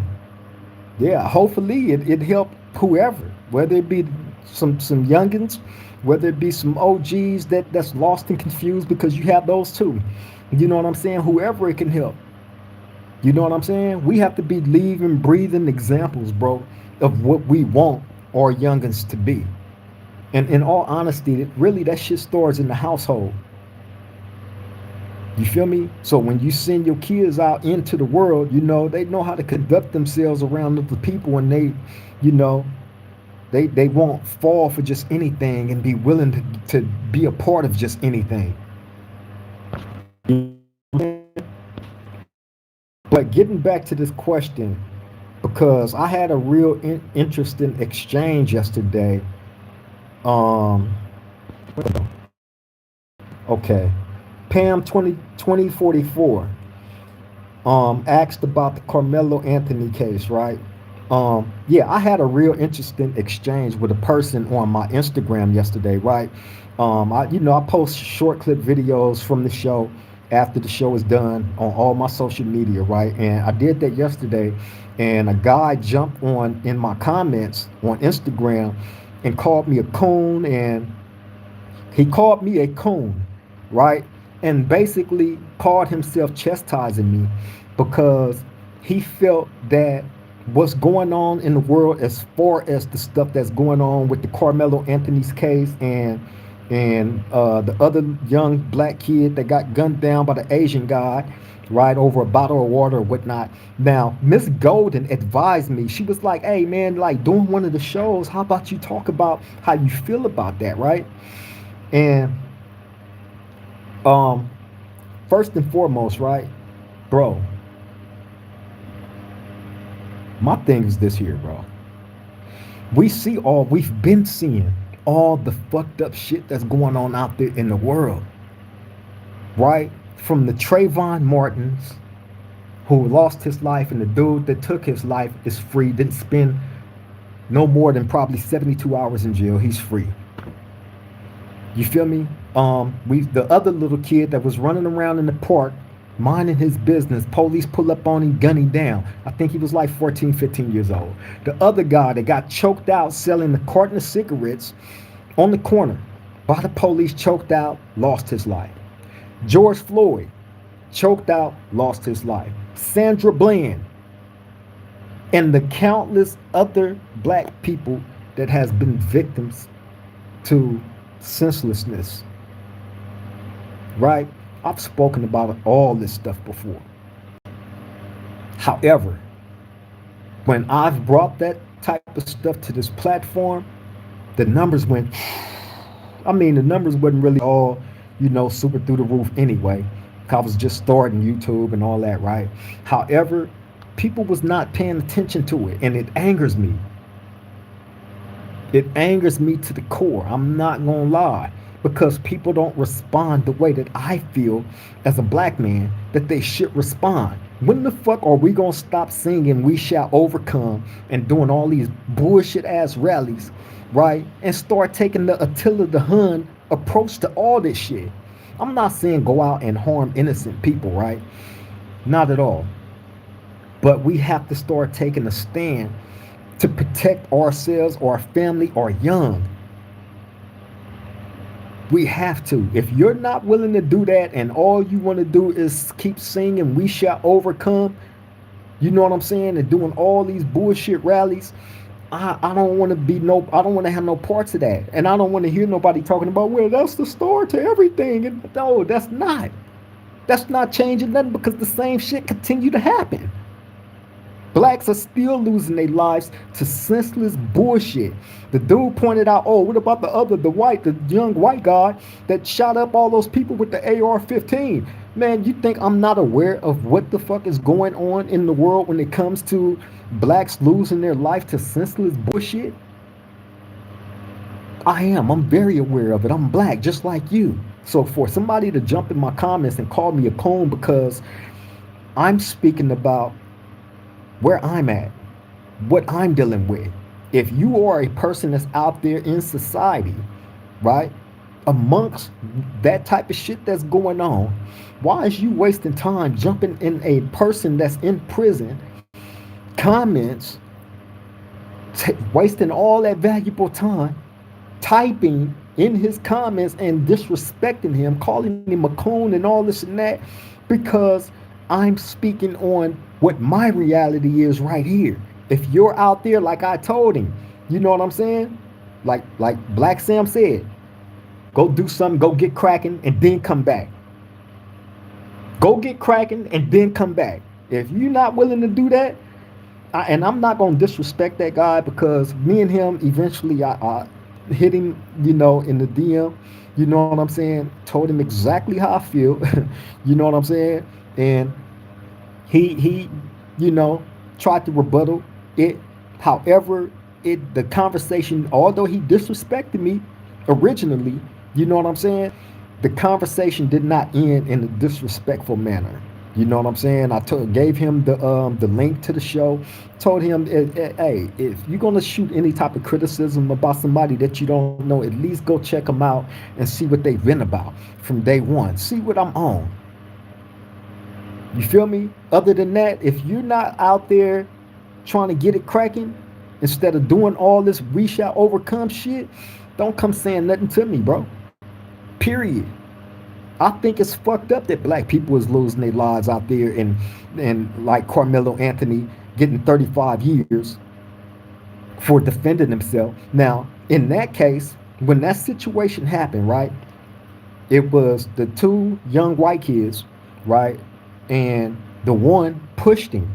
yeah. Hopefully it helped whoever, whether it be some youngins, whether it be some OGs that's lost and confused, because you have those too. You know what I'm saying? Whoever it can help. You know what I'm saying? We have to be living, breathing examples, bro, of what we want our youngins to be. And in all honesty, really that shit starts in the household. You feel me? So when you send your kids out into the world, they know how to conduct themselves around other people, and you know, they won't fall for just anything and be willing to be a part of just anything. But getting back to this question, because I had a real interesting exchange yesterday. Um, okay. Pam 2044 asked about the Carmelo Anthony case, right? Yeah, I had a real interesting exchange with a person on my Instagram yesterday, right? I post short clip videos from the show after the show is done on all my social media, right? And I did that yesterday, and a guy jumped on in my comments on Instagram and called me a coon, and he called me a coon, right? And basically called himself chastising me because he felt that what's going on in the world as far as the stuff that's going on with the Carmelo Anthony's case and the other young black kid that got gunned down by the Asian guy, right, over a bottle of water or whatnot. Now, Miss Golden advised me. She was like, "Hey, man, like doing one of the shows, how about you talk about how you feel about that, right?" And um, first and foremost, right, bro, my thing is this here, bro. We've been seeing all the fucked up shit that's going on out there in the world, right? From the Trayvon Martins, who lost his life, and the dude that took his life is free, didn't spend no more than probably 72 hours in jail. He's free. You feel me? We the other little kid that was running around in the park minding his business, police pull up on him, gun him down. I think he was like 14, 15 years old. The other guy that got choked out selling a carton of cigarettes on the corner by the police, choked out, lost his life. George Floyd, choked out, lost his life. Sandra Bland, and the countless other black people that has been victims to senselessness, right? I've spoken about all this stuff before. However, when I've brought that type of stuff to this platform, the numbers went, the numbers wasn't really all, super through the roof anyway. I was just starting YouTube and all that, right? However, people was not paying attention to it, and it angers me. It angers me to the core. I'm not gonna lie, because people don't respond the way that I feel as a black man that they should respond. When the fuck are we gonna stop singing "We Shall Overcome" and doing all these bullshit ass rallies, right? And start taking the Attila the Hun approach to all this shit. I'm not saying go out and harm innocent people, right? Not at all. But we have to start taking a stand to protect ourselves, our family, our young. We have to. If you're not willing to do that and all you want to do is keep singing "We Shall Overcome," you know what I'm saying, and doing all these bullshit rallies, I don't want to be no. I don't want to have no parts of that, and I don't want to hear nobody talking about, well, that's the start to everything. And no, that's not. That's not changing nothing because the same shit continue to happen. Blacks are still losing their lives to senseless bullshit. The dude pointed out, oh, what about the young white guy that shot up all those people with the AR-15? Man, you think I'm not aware of what the fuck is going on in the world when it comes to blacks losing their life to senseless bullshit? I am. I'm very aware of it. I'm black, just like you. So for somebody to jump in my comments and call me a coon because I'm speaking about where I'm at, what I'm dealing with. If you are a person that's out there in society, right, amongst that type of shit that's going on, why is you wasting time jumping in a person that's in prison comments, wasting all that valuable time typing in his comments and disrespecting him, calling him a coon and all this and that, because I'm speaking on what my reality is right here. If you're out there, like I told him, you know what I'm saying? Like Black Sam said, go do something, go get cracking, and then come back. Go get cracking and then come back. If you're not willing to do that, and I'm not gonna disrespect that guy because me and him eventually I hit him, in the DM. You know what I'm saying? Told him exactly how I feel. You know what I'm saying? And he tried to rebuttal it. However, the conversation, although he disrespected me originally, you know what I'm saying? The conversation did not end in a disrespectful manner. You know what I'm saying? Gave him the link to the show. Told him, hey, if you're gonna shoot any type of criticism about somebody that you don't know, at least go check them out and see what they've been about from day one. See what I'm on. You feel me? Other than that, if you're not out there trying to get it cracking, instead of doing all this "we shall overcome" shit, don't come saying nothing to me, bro. Period. I think it's fucked up that black people is losing their lives out there, and like Carmelo Anthony getting 35 years for defending himself. Now, in that case, when that situation happened, right, it was the two young white kids, right, and the one pushed him,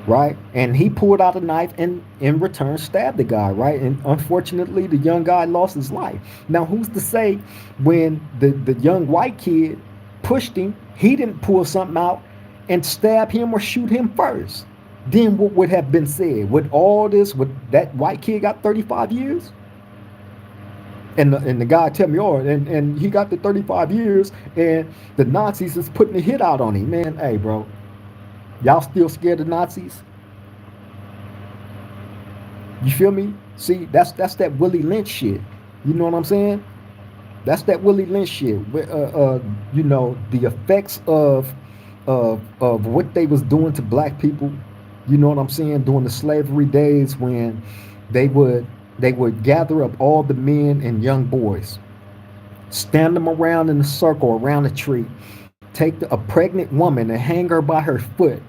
right, and he pulled out a knife and in return stabbed the guy, right, and unfortunately the young guy lost his life. Now, who's to say when the young white kid pushed him, he didn't pull something out and stab him or shoot him first? Then what would have been said? Would that white kid got 35 years? And the guy tell me, oh, and he got the 35 years, and the Nazis is putting a hit out on him. Man, hey, bro, y'all still scared of Nazis? You feel me? See, that's that Willie Lynch shit. You know what I'm saying? That's that Willie Lynch shit. The effects of what they was doing to black people. You know what I'm saying? During the slavery days, when they would gather up all the men and young boys, stand them around in a circle around a tree, take a pregnant woman and hang her by her foot,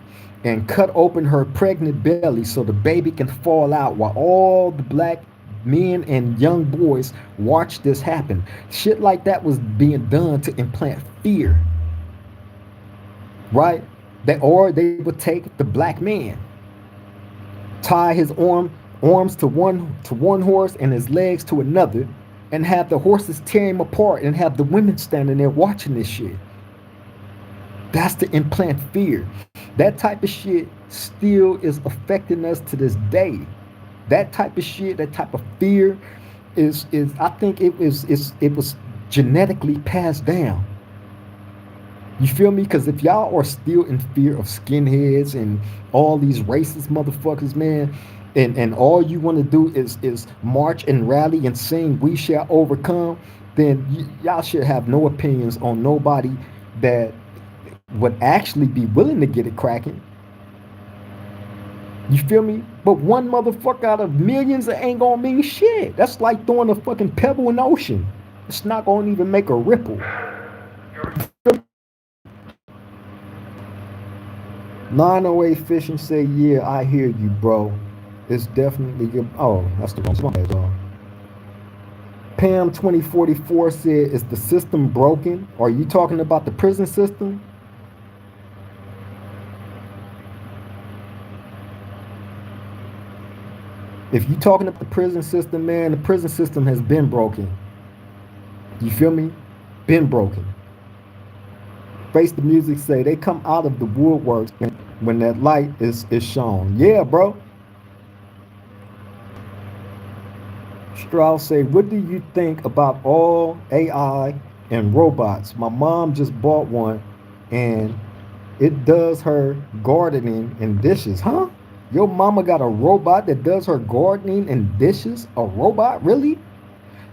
and cut open her pregnant belly so the baby can fall out, while all the black men and young boys watch this happen. Shit like that was being done to implant fear, right? Or they would take the black man, tie his arms to one horse and his legs to another, and have the horses tear him apart, and have the women standing there watching this shit. That's to implant fear. That type of shit still is affecting us to this day. That type of shit, that type of fear is I think it was genetically passed down. You feel me? Because if y'all are still in fear of skinheads and all these racist motherfuckers, man, and all you want to do is march and rally and sing "We Shall Overcome," then y'all should have no opinions on nobody that would actually be willing to get it cracking. You feel me? But one motherfucker out of millions ain't gonna mean shit. That's like throwing a fucking pebble in the ocean. It's not gonna even make a ripple. 908 Fishing say, yeah, I hear you, bro. It's definitely good. Oh, that's the wrong song. Pam 2044 said, is the system broken? Are you talking about the prison system? If you're talking about the prison system, man, the prison system has been broken. You feel me? Been broken. Face the music say they come out of the woodworks when that light is shown. Yeah, bro. Strauss say, what do you think about all AI and robots? My mom just bought one and it does her gardening and dishes. Huh? Your mama got a robot that does her gardening and dishes? A robot? Really?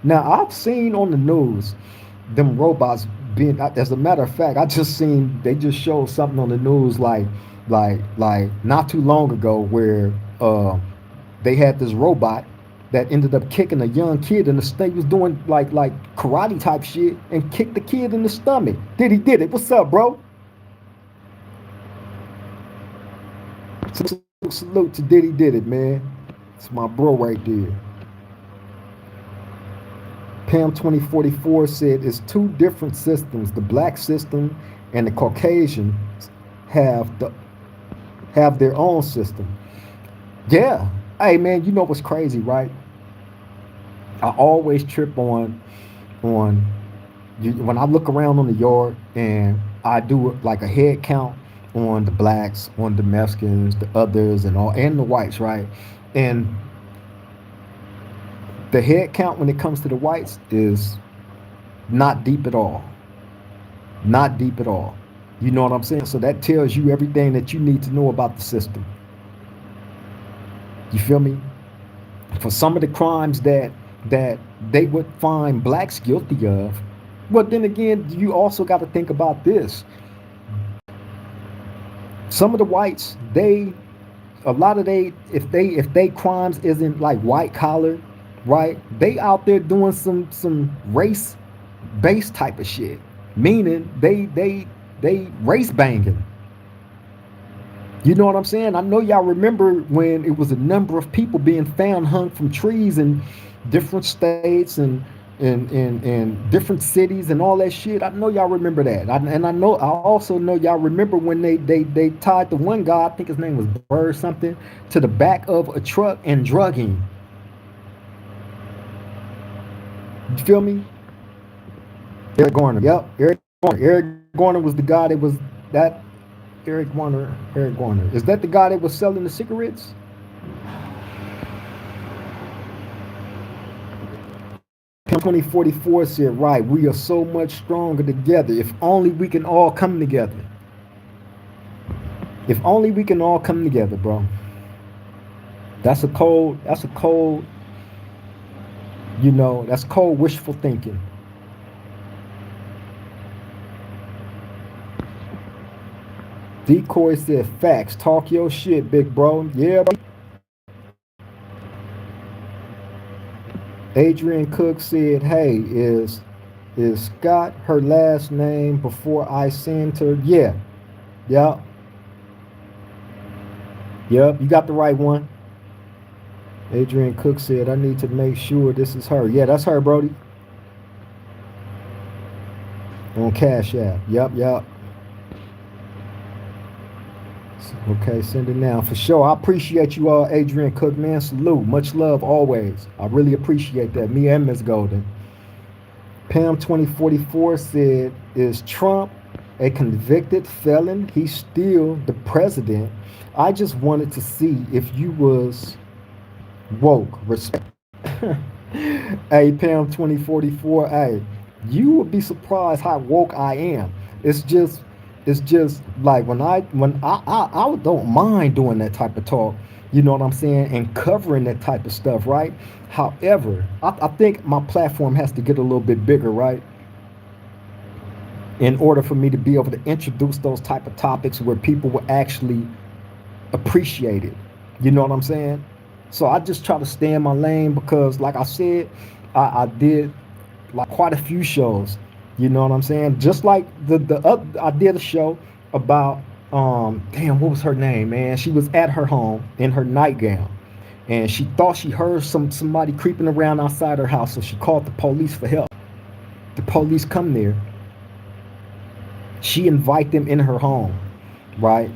Now, I've seen on the news them robots being, as a matter of fact, I just seen, they just showed something on the news like not too long ago where they had this robot that ended up kicking a young kid in the stomach. He was doing like karate type shit and kicked the kid in the stomach. Did it. What's up, bro? Salute to Diddy did it, man. It's my bro right there. Pam 2044 said it's two different systems. The black system and the Caucasians have their own system. Yeah. Hey man, you know what's crazy, right? I always trip on when I look around on the yard and I do like a head count on the blacks, on the Mexicans, the others, and the whites, right? And the head count when it comes to the whites is not deep at all. Not deep at all. You know what I'm saying? So that tells you everything that you need to know about the system. You feel me? For some of the crimes that they would find blacks guilty of, but then again, you also got to think about this. Some of the whites, they a lot of if they crimes isn't like white collar, right? They out there doing some race based type of shit. Meaning they race banging. You know what I'm saying? I know y'all remember when it was a number of people being found hung from trees in different states and different cities and all that shit. I know y'all remember that. I also know y'all remember when they tied the one guy, I think his name was Bird something, to the back of a truck and drug him. You feel me? Eric Garner. Yep, Eric Garner. Eric Garner was the guy that was that Eric Garner. Eric Garner. Is that the guy that was selling the cigarettes? Pimp 2044 said, right, we are so much stronger together. If only we can all come together. If only we can all come together, bro. That's a cold, that's cold wishful thinking. Decoy said, facts. Talk your shit, big bro. Yeah, bro. Adrian Cook said, hey, is Scott her last name before I send her? Yeah. Yep. Yep. You got the right one. Adrian Cook said, I need to make sure this is her. Yeah, that's her, Brody. On Cash App. Yep. Okay, send it now. For sure. I appreciate you all, Adrian Cook, man. Salute. Much love always. I really appreciate that. Me and Miss Golden. Pam 2044 said, is Trump a convicted felon? He's still the president. I just wanted to see if you was woke. Respect. Hey, Pam 2044. Hey, you would be surprised how woke I am. It's just like when I don't mind doing that type of talk, you know what I'm saying, and covering that type of stuff, right? However, I think my platform has to get a little bit bigger, right? In order for me to be able to introduce those type of topics where people will actually appreciate it. You know what I'm saying? So I just try to stay in my lane because, like I said, I did like quite a few shows. You know what I'm saying? Just like I did a show about damn, what was her name, man? She was at her home in her nightgown, and she thought she heard somebody creeping around outside her house, so she called the police for help. The police come there. She invite them in her home, right?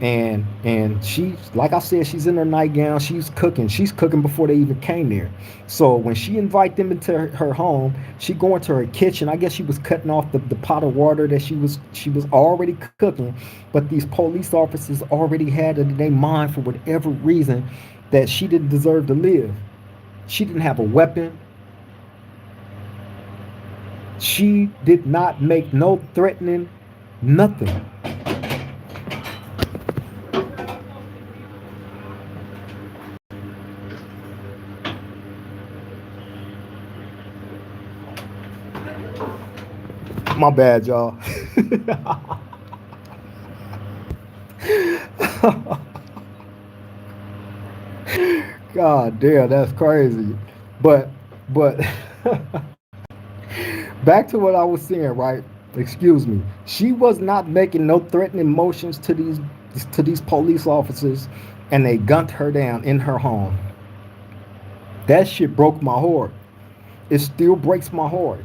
And she's, like I said, she's in her nightgown. She's cooking. She's cooking before they even came there. So when she invite them into her home, she go into her kitchen. I guess she was cutting off the pot of water that she was already cooking, but these police officers already had it in their mind for whatever reason that she didn't deserve to live. She didn't have a weapon. She did not make no threatening, nothing. My bad, y'all. God damn, that's crazy. But back to what I was saying, right? Excuse me. She was not making no threatening motions to these police officers, and they gunned her down in her home. That shit broke my heart. It still breaks my heart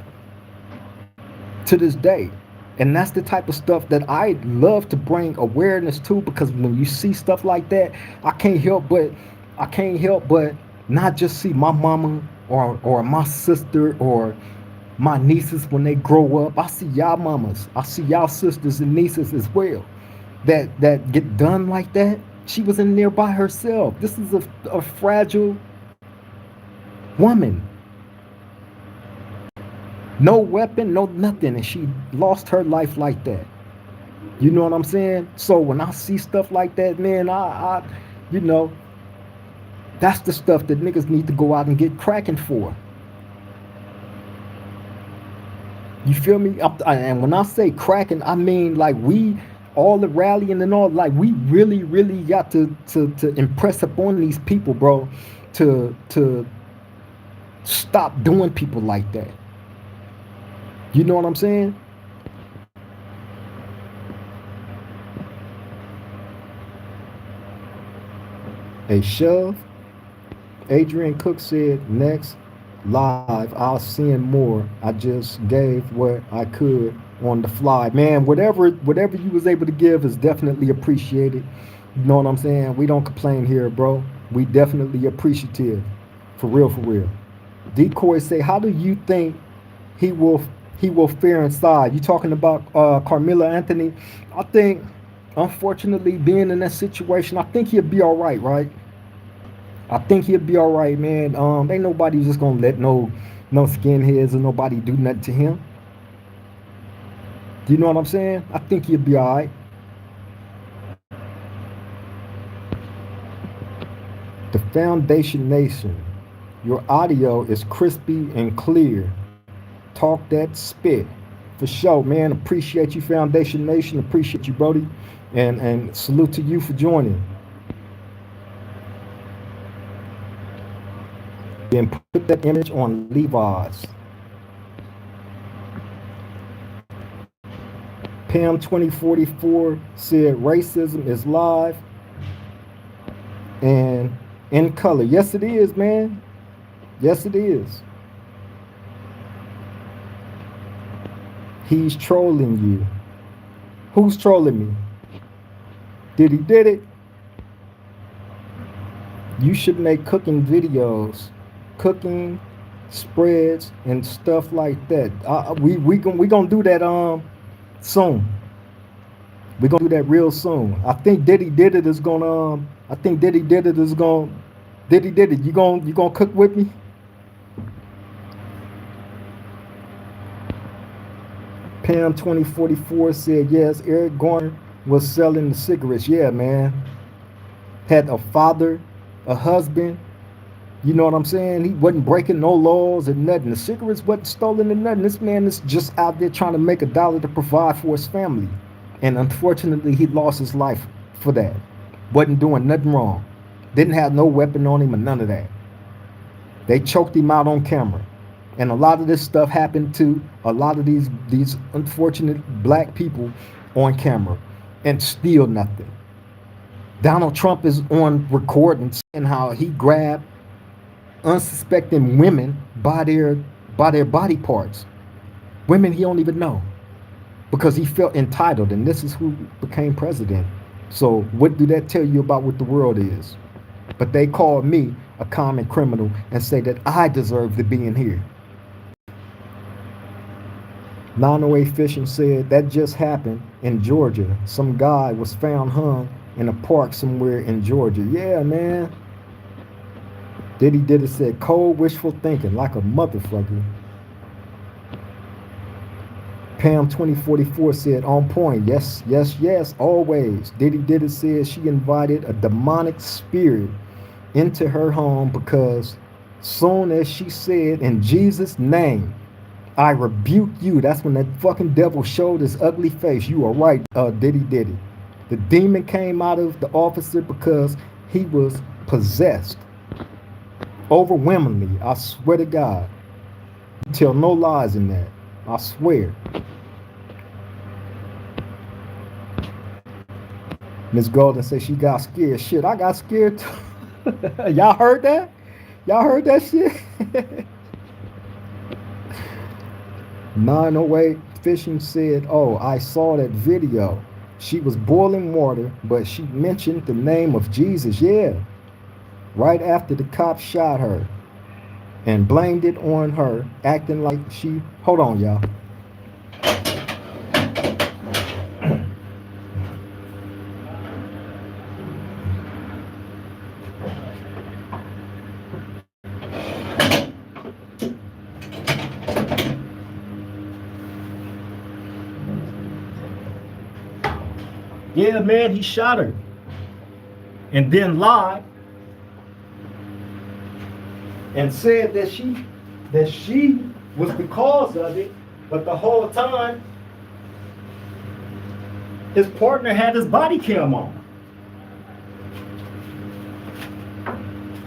to this day. And that's the type of stuff that I love to bring awareness to, because when you see stuff like that, I can't help but I can't help but not just see my mama or my sister or my nieces when they grow up. I see y'all mamas. I see y'all sisters and nieces as well that get done like that. She was in there by herself. This is a fragile woman. No weapon, no nothing, and she lost her life like that. You know what I'm saying? So when I see stuff like that, man, you know, that's the stuff that niggas need to go out and get cracking for. You feel me? And when I say cracking, I mean like we, all the rallying and all, like we really, really got to impress upon these people, bro, to stop doing people like that. You know what I'm saying? A shove. Adrian Cook said, next live, I'll send more. I just gave what I could on the fly. Man, whatever you was able to give is definitely appreciated. You know what I'm saying? We don't complain here, bro. We definitely appreciative. For real, for real. Decoy say, how do you think he will he will fare inside? You talking about Carmelo Anthony? I think, unfortunately, being in that situation, I think he'll be all right, right? I think he'll be all right, man. Ain't nobody just gonna let no skinheads or nobody do nothing to him. Do you know what I'm saying? I think he'll be all right. The Foundation Nation. Your audio is crispy and clear. Talk that spit. For sure, man. Appreciate you, Foundation Nation. Appreciate you, Brody. And salute to you for joining. Then put that image on Levi's. Pam 2044 said racism is live and in color. Yes, it is, man. Yes, it is. He's trolling you. Who's trolling me? Did it? You should make cooking videos, cooking spreads and stuff like that. We gonna do that soon. We gonna do that real soon. I think Diddy did it is gonna. I think Diddy did it is gonna. Diddy did it. You gonna cook with me? Pam 2044 said yes. Eric Garner was selling the cigarettes. Yeah, man. Had a father, a husband. You know what I'm saying? He wasn't breaking no laws or nothing. The cigarettes wasn't stolen or nothing. This man is just out there trying to make a dollar to provide for his family. And unfortunately, he lost his life for that. Wasn't doing nothing wrong. Didn't have no weapon on him or none of that. They choked him out on camera. And a lot of this stuff happened to a lot of these unfortunate black people on camera, and still nothing. Donald Trump is on recording saying how he grabbed unsuspecting women by their body parts. Women he don't even know. Because he felt entitled, and this is who became president. So what do that tell you about what the world is? But they call me a common criminal and say that I deserve to be in here. 908 Fishing said that just happened in Georgia. Some guy was found hung in a park somewhere in Georgia. Yeah, man. Did it said cold wishful thinking like a motherfucker. Pam 2044 said on point. Yes, yes, yes, always. Did it said she invited a demonic spirit into her home because soon as she said in Jesus' name, I rebuke you. That's when that fucking devil showed his ugly face. You are right, Diddy. The demon came out of the officer because he was possessed. Overwhelmingly, I swear to God. Tell no lies in that. I swear. Miss Golden says she got scared. Shit, I got scared too. Y'all heard that? Y'all heard that shit? 908 Fishing said, oh, I saw that video. She was boiling water, but she mentioned the name of Jesus. Yeah. Right after the cops shot her and blamed it on her, acting like she... Hold on, y'all. Yeah, man, he shot her. And then lied and said that she was the cause of it, but the whole time his partner had his body cam on.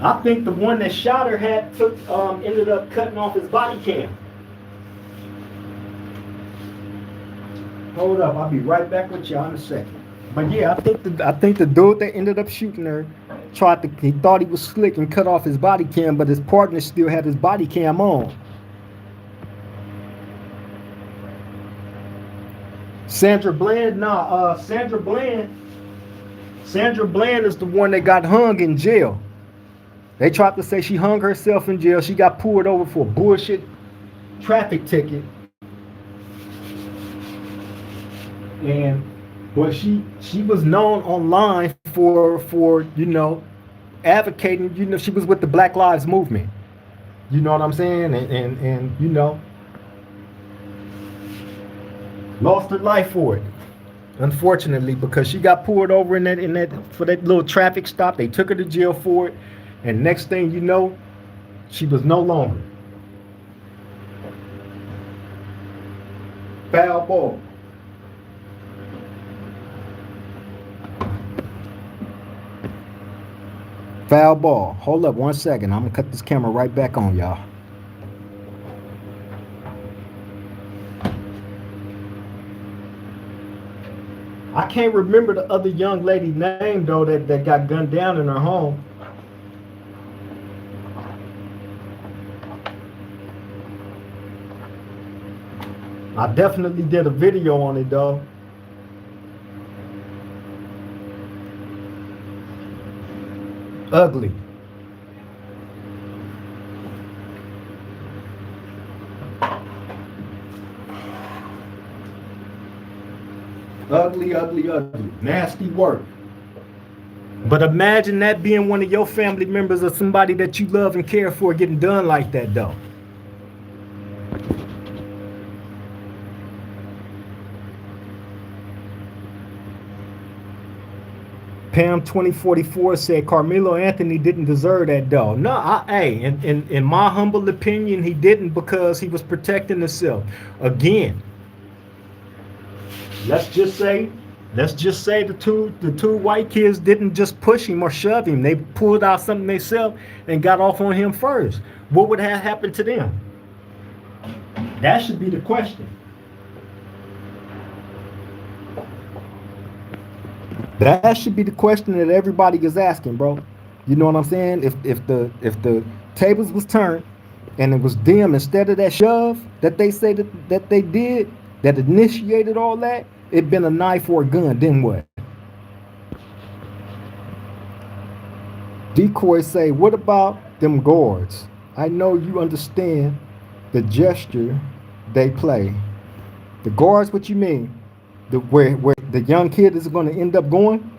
I think the one that shot her ended up cutting off his body cam. Hold up, I'll be right back with y'all in a second. But yeah, I think the dude that ended up shooting her he thought he was slick and cut off his body cam, but his partner still had his body cam on. Sandra Bland is the one that got hung in jail. They tried to say she hung herself in jail. She got pulled over for a bullshit traffic ticket. But she was known online for advocating, she was with the Black Lives Movement. You know what I'm saying? And lost her life for it. Unfortunately, because she got pulled over in that for that little traffic stop. They took her to jail for it. And next thing you know, she was no longer. Foul ball. Foul ball. Hold up 1 second. I'm going to cut this camera right back on, y'all. I can't remember the other young lady's name, though, that got gunned down in her home. I definitely did a video on it, though. Ugly. Ugly. Nasty work. But imagine that being one of your family members or somebody that you love and care for getting done like that, though. Pam 2044 said Carmelo Anthony didn't deserve that though. No, in my humble opinion, he didn't, because he was protecting himself. Again, let's just say Let's just say the two white kids didn't just push him or shove him. They pulled out something themselves and got off on him first. What would have happened to them? That should be the question. That should be the question that everybody is asking, bro. You know what I'm saying? If the tables was turned and it was them instead of that shove that they say that they did that initiated all that, it been a knife or a gun. Then what? Decoy say, what about them guards? I know you understand the gesture they play. The guards, what you mean? Where the young kid is going to end up going?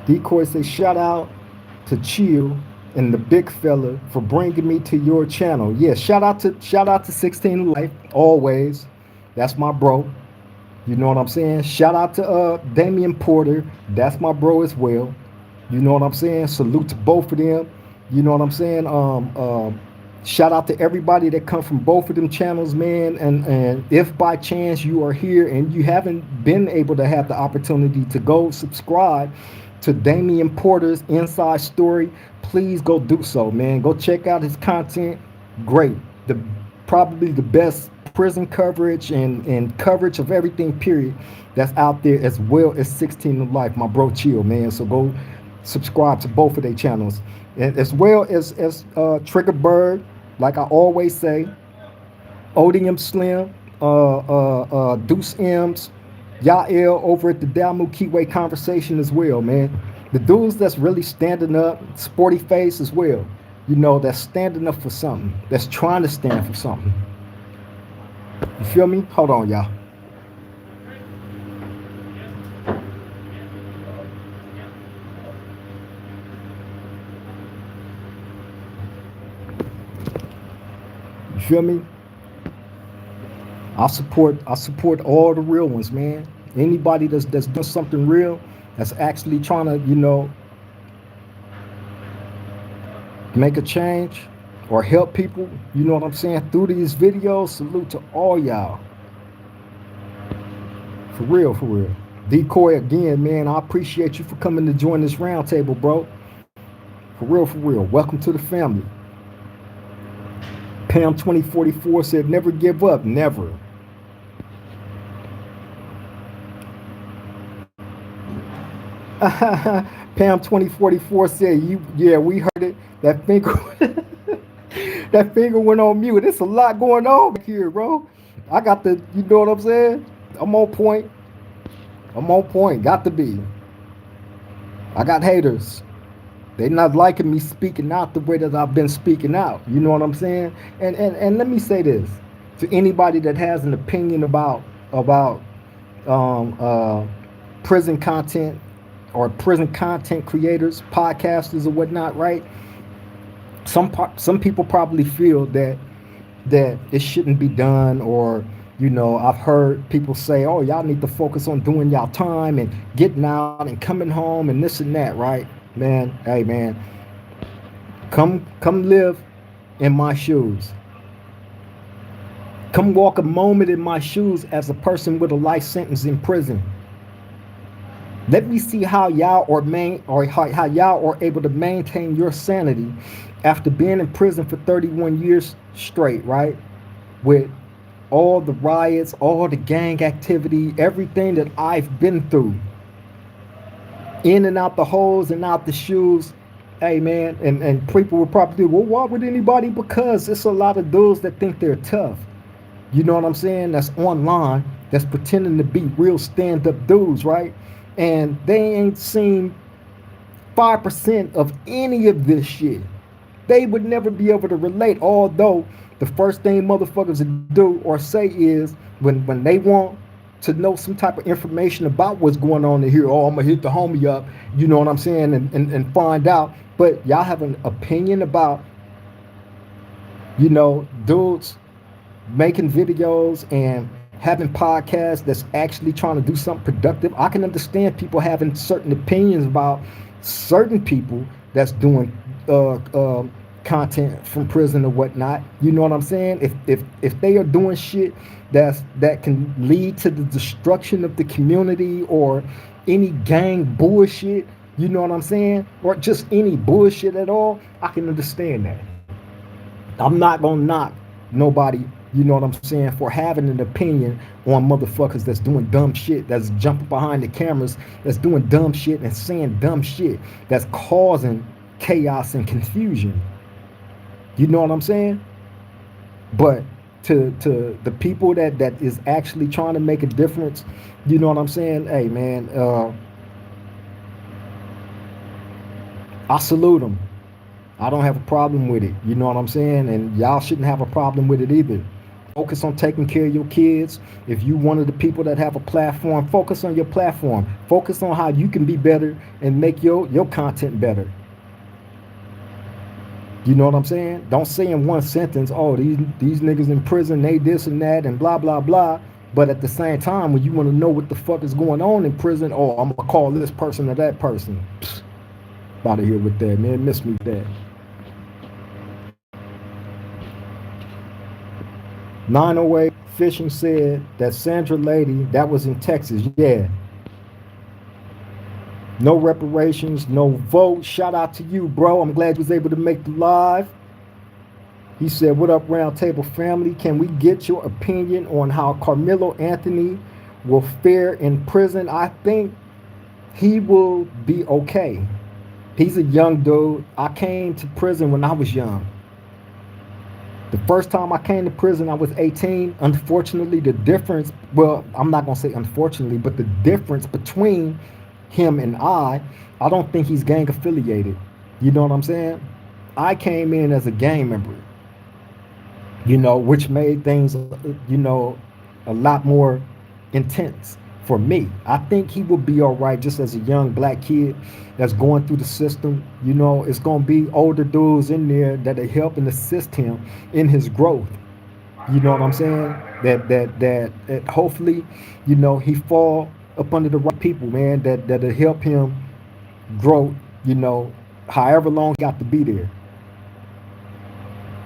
Decoy say, shout out to Chill and the big fella for bringing me to your channel. Yeah, shout out to 16 Life always. That's my bro. You know what I'm saying? Shout out to Damian Porter. That's my bro as well. You know what I'm saying? Salute to both of them. You know what I'm saying? Shout out to everybody that come from both of them channels, man. And if by chance you are here and you haven't been able to have the opportunity to go subscribe to Damian Porter's Inside Story, please go do so, man. Go check out his content. Great. Probably the best prison coverage and coverage of everything, period, that's out there, as well as 16 to Life, my bro Chill, man. So go subscribe to both of their channels. And as well as Trigger Bird, like I always say, Odium Slim, Deuce M's, Yael over at the Dalmu Keyway Conversation as well, man. The dudes that's really standing up, Sporty Face as well, you know, that's standing up for something, that's trying to stand for something. You feel me? Hold on, y'all. You feel me? I support all the real ones, man. Anybody that's doing something real, that's actually trying to, make a change or help people, you know what I'm saying, through these videos. Salute to all y'all. For real, for real. Decoy again, man. I appreciate you for coming to join this roundtable, bro. For real, for real. Welcome to the family. Pam 2044 said, never give up, never. Pam 2044 said, yeah, we heard it. That finger that finger went on mute. There's a lot going on back here, bro. I got the, you know what I'm saying? I'm on point. I'm on point. Got to be. I got haters. They not liking me speaking out the way that I've been speaking out. You know what I'm saying? And let me say this to anybody that has an opinion about um, uh, prison content or prison content creators, podcasters or whatnot, right? Some people probably feel that it shouldn't be done, or I've heard people say, oh, y'all need to focus on doing y'all time and getting out and coming home and this and that, right? Man, hey man, come live in my shoes. Come walk a moment in my shoes as a person with a life sentence in prison. Let me see how y'all how y'all are able to maintain your sanity after being in prison for 31 years straight, right? With all the riots, all the gang activity, everything that I've been through. In and out the holes and out the shoes. Hey man, and people would probably do, well, why would anybody? Because it's a lot of dudes that think they're tough. You know what I'm saying? That's online, that's pretending to be real stand-up dudes, right? And they ain't seen 5% of any of this shit. They would never be able to relate, although the first thing motherfuckers do or say is when they want to know some type of information about what's going on in here, oh, I'm gonna hit the homie up, you know what I'm saying, and find out. But y'all have an opinion about, dudes making videos and having podcasts that's actually trying to do something productive. I can understand people having certain opinions about certain people that's doing content from prison or whatnot. You know what I'm saying? If they are doing shit that can lead to the destruction of the community or any gang bullshit, you know what I'm saying? Or just any bullshit at all, I can understand that. I'm not gonna knock nobody, you know what I'm saying, for having an opinion on motherfuckers that's doing dumb shit, that's jumping behind the cameras, that's doing dumb shit and saying dumb shit, that's causing chaos and confusion. You know what I'm saying? But to the people that is actually trying to make a difference, you know what I'm saying? Hey man, I salute them. I don't have a problem with it. You know what I'm saying? And y'all shouldn't have a problem with it either. Focus on taking care of your kids. If you one of the people that have a platform, focus on your platform. Focus on how you can be better and make your content better. You know what I'm saying? Don't say in one sentence, oh, these niggas in prison, they this and that and blah, blah, blah. But at the same time, when you want to know what the fuck is going on in prison, oh, I'm going to call this person or that person. Psst, out of here with that, man. Miss me with that. 908 Fishing said that Sandra lady, that was in Texas. Yeah. No reparations, no vote. Shout out to you, bro. I'm glad you was able to make the live. He said, what up, Roundtable family? Can we get your opinion on how Carmelo Anthony will fare in prison? I think he will be okay. He's a young dude. I came to prison when I was young. The first time I came to prison, I was 18. Unfortunately, the difference, well, I'm not going to say unfortunately, but the difference between him and I don't think he's gang affiliated. You know what I'm saying? I came in as a gang member, you know, which made things, you know, a lot more intense for me. I think he will be all right just as a young black kid that's going through the system. You know, it's going to be older dudes in there that are helping assist him in his growth. You know what I'm saying? That hopefully, you know, he fall up under the right people, man, that'll help him grow, you know, however long he got to be there.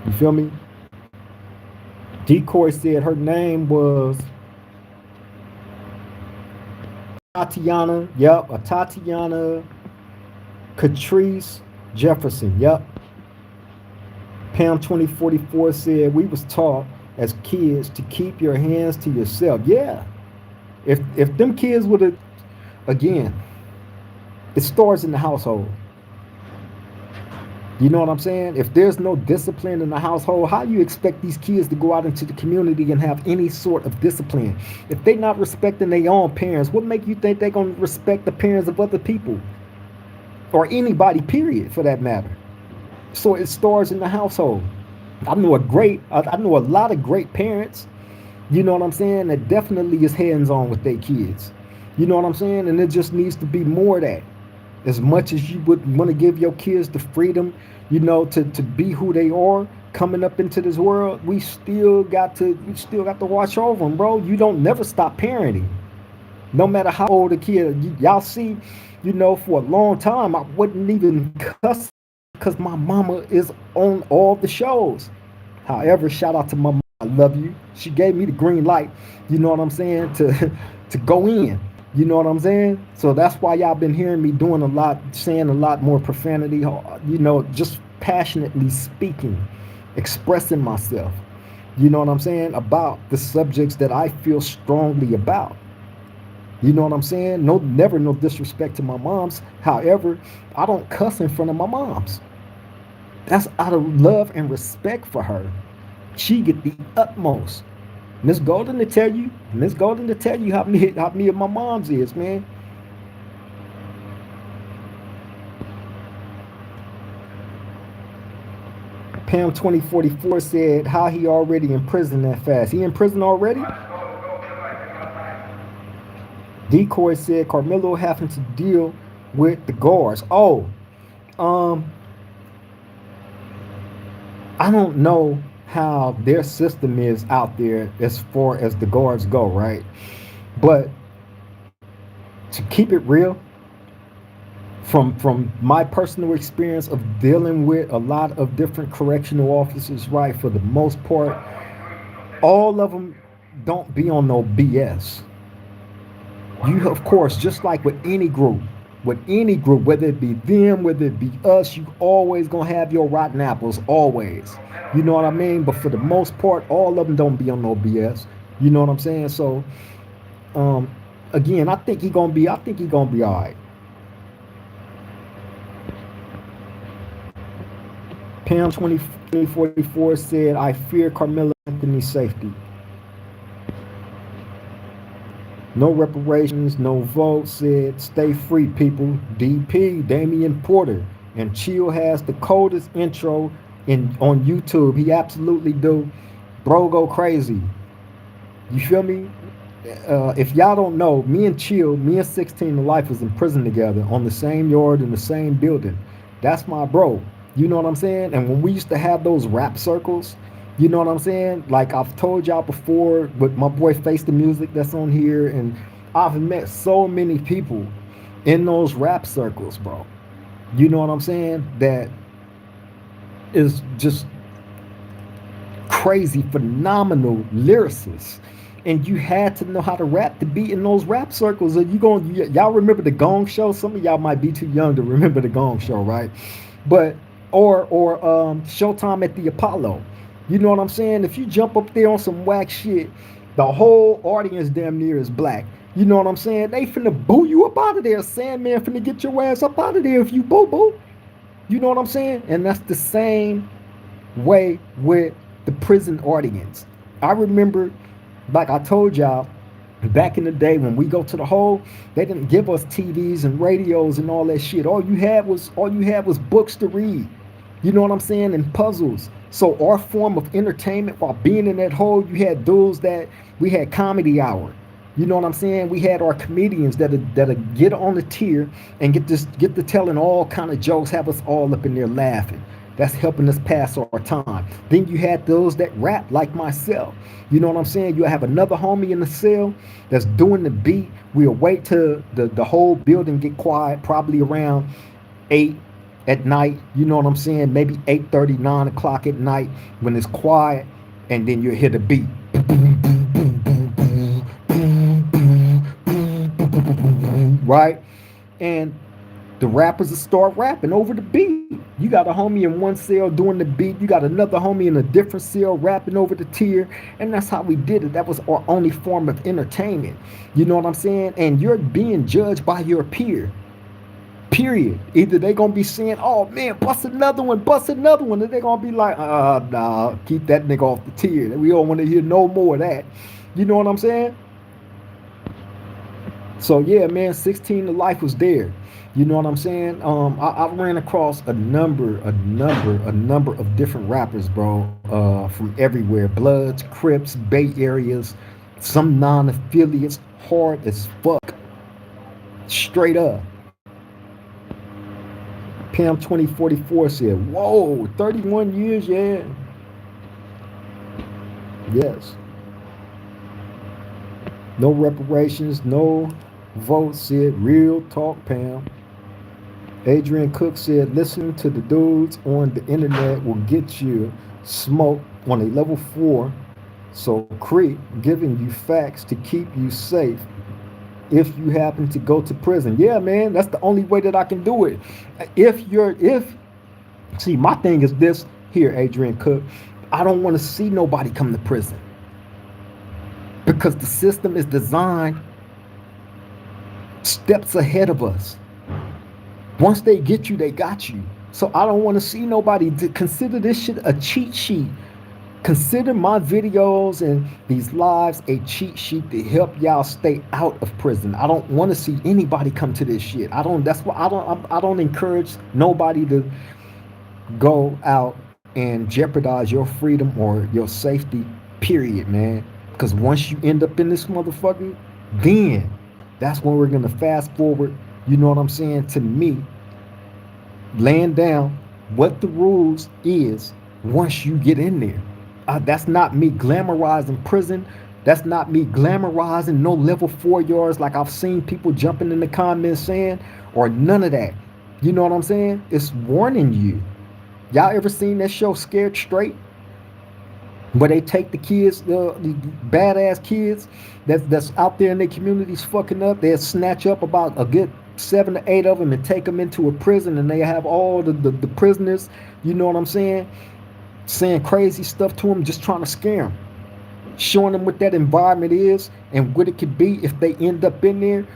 You feel me? Decoy said her name was Tatiana. Yep, a Tatiana Catrice Jefferson. Yep. Pam 2044 said we was taught as kids to keep your hands to yourself. Yeah. If them kids would have, again, it starts in the household. You know what I'm saying? If there's no discipline in the household, how you expect these kids to go out into the community and have any sort of discipline? If they not respecting their own parents, what make you think they're going to respect the parents of other people? Or anybody, period, for that matter. So it starts in the household. I know a lot of great parents, you know what I'm saying, that definitely is hands-on with their kids. You know what I'm saying? And it just needs to be more of that. As much as you would want to give your kids the freedom, you know, to be who they are coming up into this world, we still got to watch over them, bro. You don't never stop parenting. No matter how old a kid, y'all see, you know, for a long time, I wouldn't even cuss because my mama is on all the shows. However, shout out to my mama. I love you. She gave me the green light, you know what I'm saying, to go in. You know what I'm saying? So that's why y'all been hearing me doing a lot, saying a lot more profanity, you know, just passionately speaking, expressing myself, you know what I'm saying, about the subjects that I feel strongly about. You know what I'm saying? Never no disrespect to my moms. However, I don't cuss in front of my moms. That's out of love and respect for her. She get the utmost. Miss Golden to tell you how me and my mom's is, man. Pam 2044 said how he already in prison that fast. He in prison already? Decoy said Carmelo having to deal with the guards. Oh, I don't know how their system is out there as far as the guards go, right? But to keep it real, From my personal experience of dealing with a lot of different correctional officers, right? For the most part, all of them don't be on no BS. You, of course, just like with any group, whether it be them, whether it be us, you always gonna have your rotten apples, always. You know what I mean? But for the most part, all of them don't be on no BS. You know what I'm saying? So, um, again, I think he gonna be all right. Pam 2044 said, I fear Carmelo Anthony's safety. No reparations, no votes. Said, stay free, people. DP, Damian Porter. And Chill has the coldest intro on YouTube. He absolutely do. Bro, go crazy. You feel me? If y'all don't know, me and 16 to Life was in prison together on the same yard in the same building. That's my bro. You know what I'm saying? And when we used to have those rap circles, you know what I'm saying? Like I've told y'all before with my boy Face the Music that's on here, and I've met so many people in those rap circles, bro. You know what I'm saying? That is just crazy, phenomenal lyricists. And you had to know how to rap to be in those rap circles. Or y'all remember the Gong Show? Some of y'all might be too young to remember the Gong Show, right? But or Showtime at the Apollo. You know what I'm saying? If you jump up there on some whack shit, the whole audience damn near is black. You know what I'm saying? They finna boo you up out of there. Sandman finna get your ass up out of there if you boo boo. You know what I'm saying? And that's the same way with the prison audience. I remember, like I told y'all, back in the day when we go to the hole, they didn't give us TVs and radios and all that shit. All you had was books to read. You know what I'm saying? And puzzles. So our form of entertainment while being in that hole, you had dudes that we had comedy hour. You know what I'm saying? We had our comedians that'll get on the tier and get to telling all kind of jokes, have us all up in there laughing. That's helping us pass our time. Then you had those that rap like myself. You know what I'm saying? You have another homie in the cell that's doing the beat. We'll wait till the whole building get quiet, probably around 8 at night. You know what I'm saying? Maybe 8:30, 9 o'clock at night when it's quiet, and then you hear the beat. Right? And the rappers will start rapping over the beat. You got a homie in one cell doing the beat. You got another homie in a different cell rapping over the tier. And that's how we did it. That was our only form of entertainment. You know what I'm saying? And you're being judged by your peer. Period. Either they gonna be saying, "Oh man, bust another one, bust another one," or they gonna be like, nah, keep that nigga off the tier. We don't want to hear no more of that." You know what I'm saying? So yeah, man, 16 to Life was there. You know what I'm saying? I ran across a number of different rappers, bro, from everywhere. Bloods, Crips, Bay Areas, some non-affiliates, hard as fuck, straight up. Pam 2044 said, "Whoa, 31 years, yeah, yes." No reparations, no votes, said real talk, Pam. Adrian Cook said, listening to the dudes on the internet will get you smoked on a level 4. So Creek giving you facts to keep you safe if you happen to go to prison. Yeah, man, that's the only way that I can do it. If see, my thing is this here, Adrian Cook. I don't want to see nobody come to prison because the system is designed steps ahead of us. Once they get you, they got you. So I don't want to see nobody consider this shit a cheat sheet. Consider my videos and these lives a cheat sheet to help y'all stay out of prison. I don't want to see anybody come to this shit. I don't. That's why I don't encourage nobody to go out and jeopardize your freedom or your safety. Period, man. Because once you end up in this motherfucker, then that's when we're gonna fast forward. You know what I'm saying? To me, laying down what the rules is once you get in there. That's not me glamorizing prison. That's not me glamorizing no level 4 yards like I've seen people jumping in the comments saying, or none of that. You know what I'm saying? It's warning you. Y'all ever seen that show Scared Straight? Where they take the kids, the badass kids that's out there in their communities fucking up. They'll snatch up about a good 7 to 8 of them and take them into a prison, and they have all the prisoners, you know what I'm saying crazy stuff to them, just trying to scare them, showing them what that environment is and what it could be if they end up in there.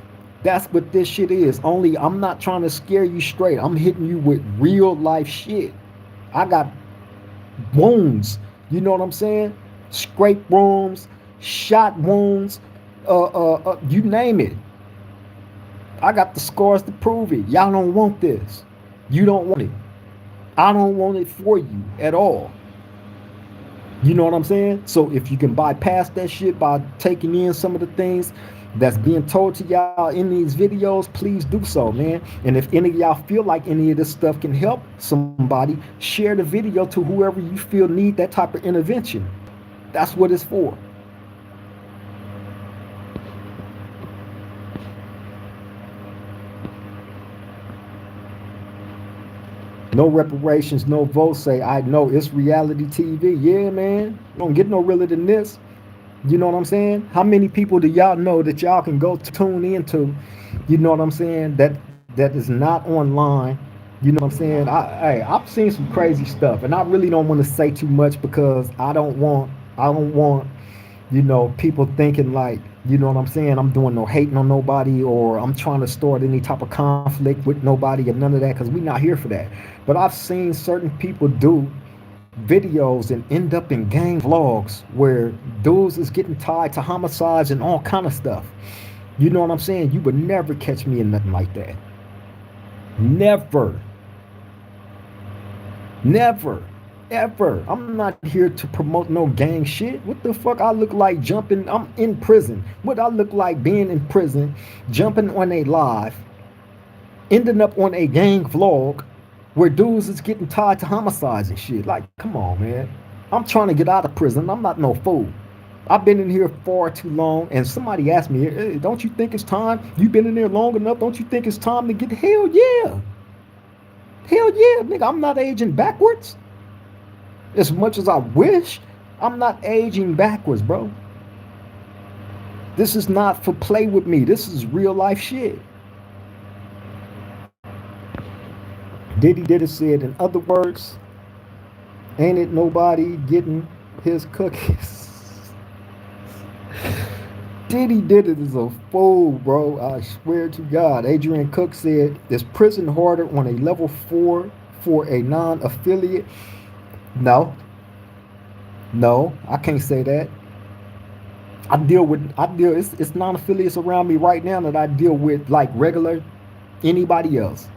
That's what this shit is. Only I'm not trying to scare you straight. I'm hitting you with real life shit. I got wounds. You know what I'm saying? Scrape wounds, shot wounds, you name it. I got the scars to prove it. Y'all don't want this. You don't want it. I don't want it for you at all. You know what I'm saying? So if you can bypass that shit by taking in some of the things that's being told to y'all in these videos, please do so, man. And if any of y'all feel like any of this stuff can help somebody, share the video to whoever you feel need that type of intervention. That's what it's for. No reparations, no votes. Say, I know it's reality TV. Yeah, man. Don't get no realer than this. You know what I'm saying? How many people do y'all know that y'all can go tune into? You know what I'm saying? That is not online. You know what I'm saying? I've seen some crazy stuff, and I really don't want to say too much because I don't want people thinking like, you know what I'm saying, I'm doing no hating on nobody or I'm trying to start any type of conflict with nobody or none of that, because we're not here for that. But I've seen certain people do videos and end up in gang vlogs where dudes is getting tied to homicides and all kind of stuff. You know what I'm saying? You would never catch me in nothing like that. Never. Never. Ever. I'm not here to promote no gang shit. What the fuck I look like jumping? I'm in prison. What I look like being in prison, jumping on a live, ending up on a gang vlog where dudes is getting tied to homicides and shit. Like, come on, man. I'm trying to get out of prison. I'm not no fool. I've been in here far too long. And somebody asked me, hey, don't you think it's time? You've been in there long enough. Don't you think it's time to get? Hell yeah. Hell yeah, nigga. I'm not aging backwards. As much as I wish, I'm not aging backwards, bro. This is not for play with me. This is real life shit. Diddy did it said, in other words, ain't it nobody getting his cookies? Diddy did it as a fool, bro. I swear to God. Adrian Cook said, is prison harder on a level 4 for a non-affiliate? No. No, I can't say that. It's non-affiliates around me right now that I deal with like regular anybody else.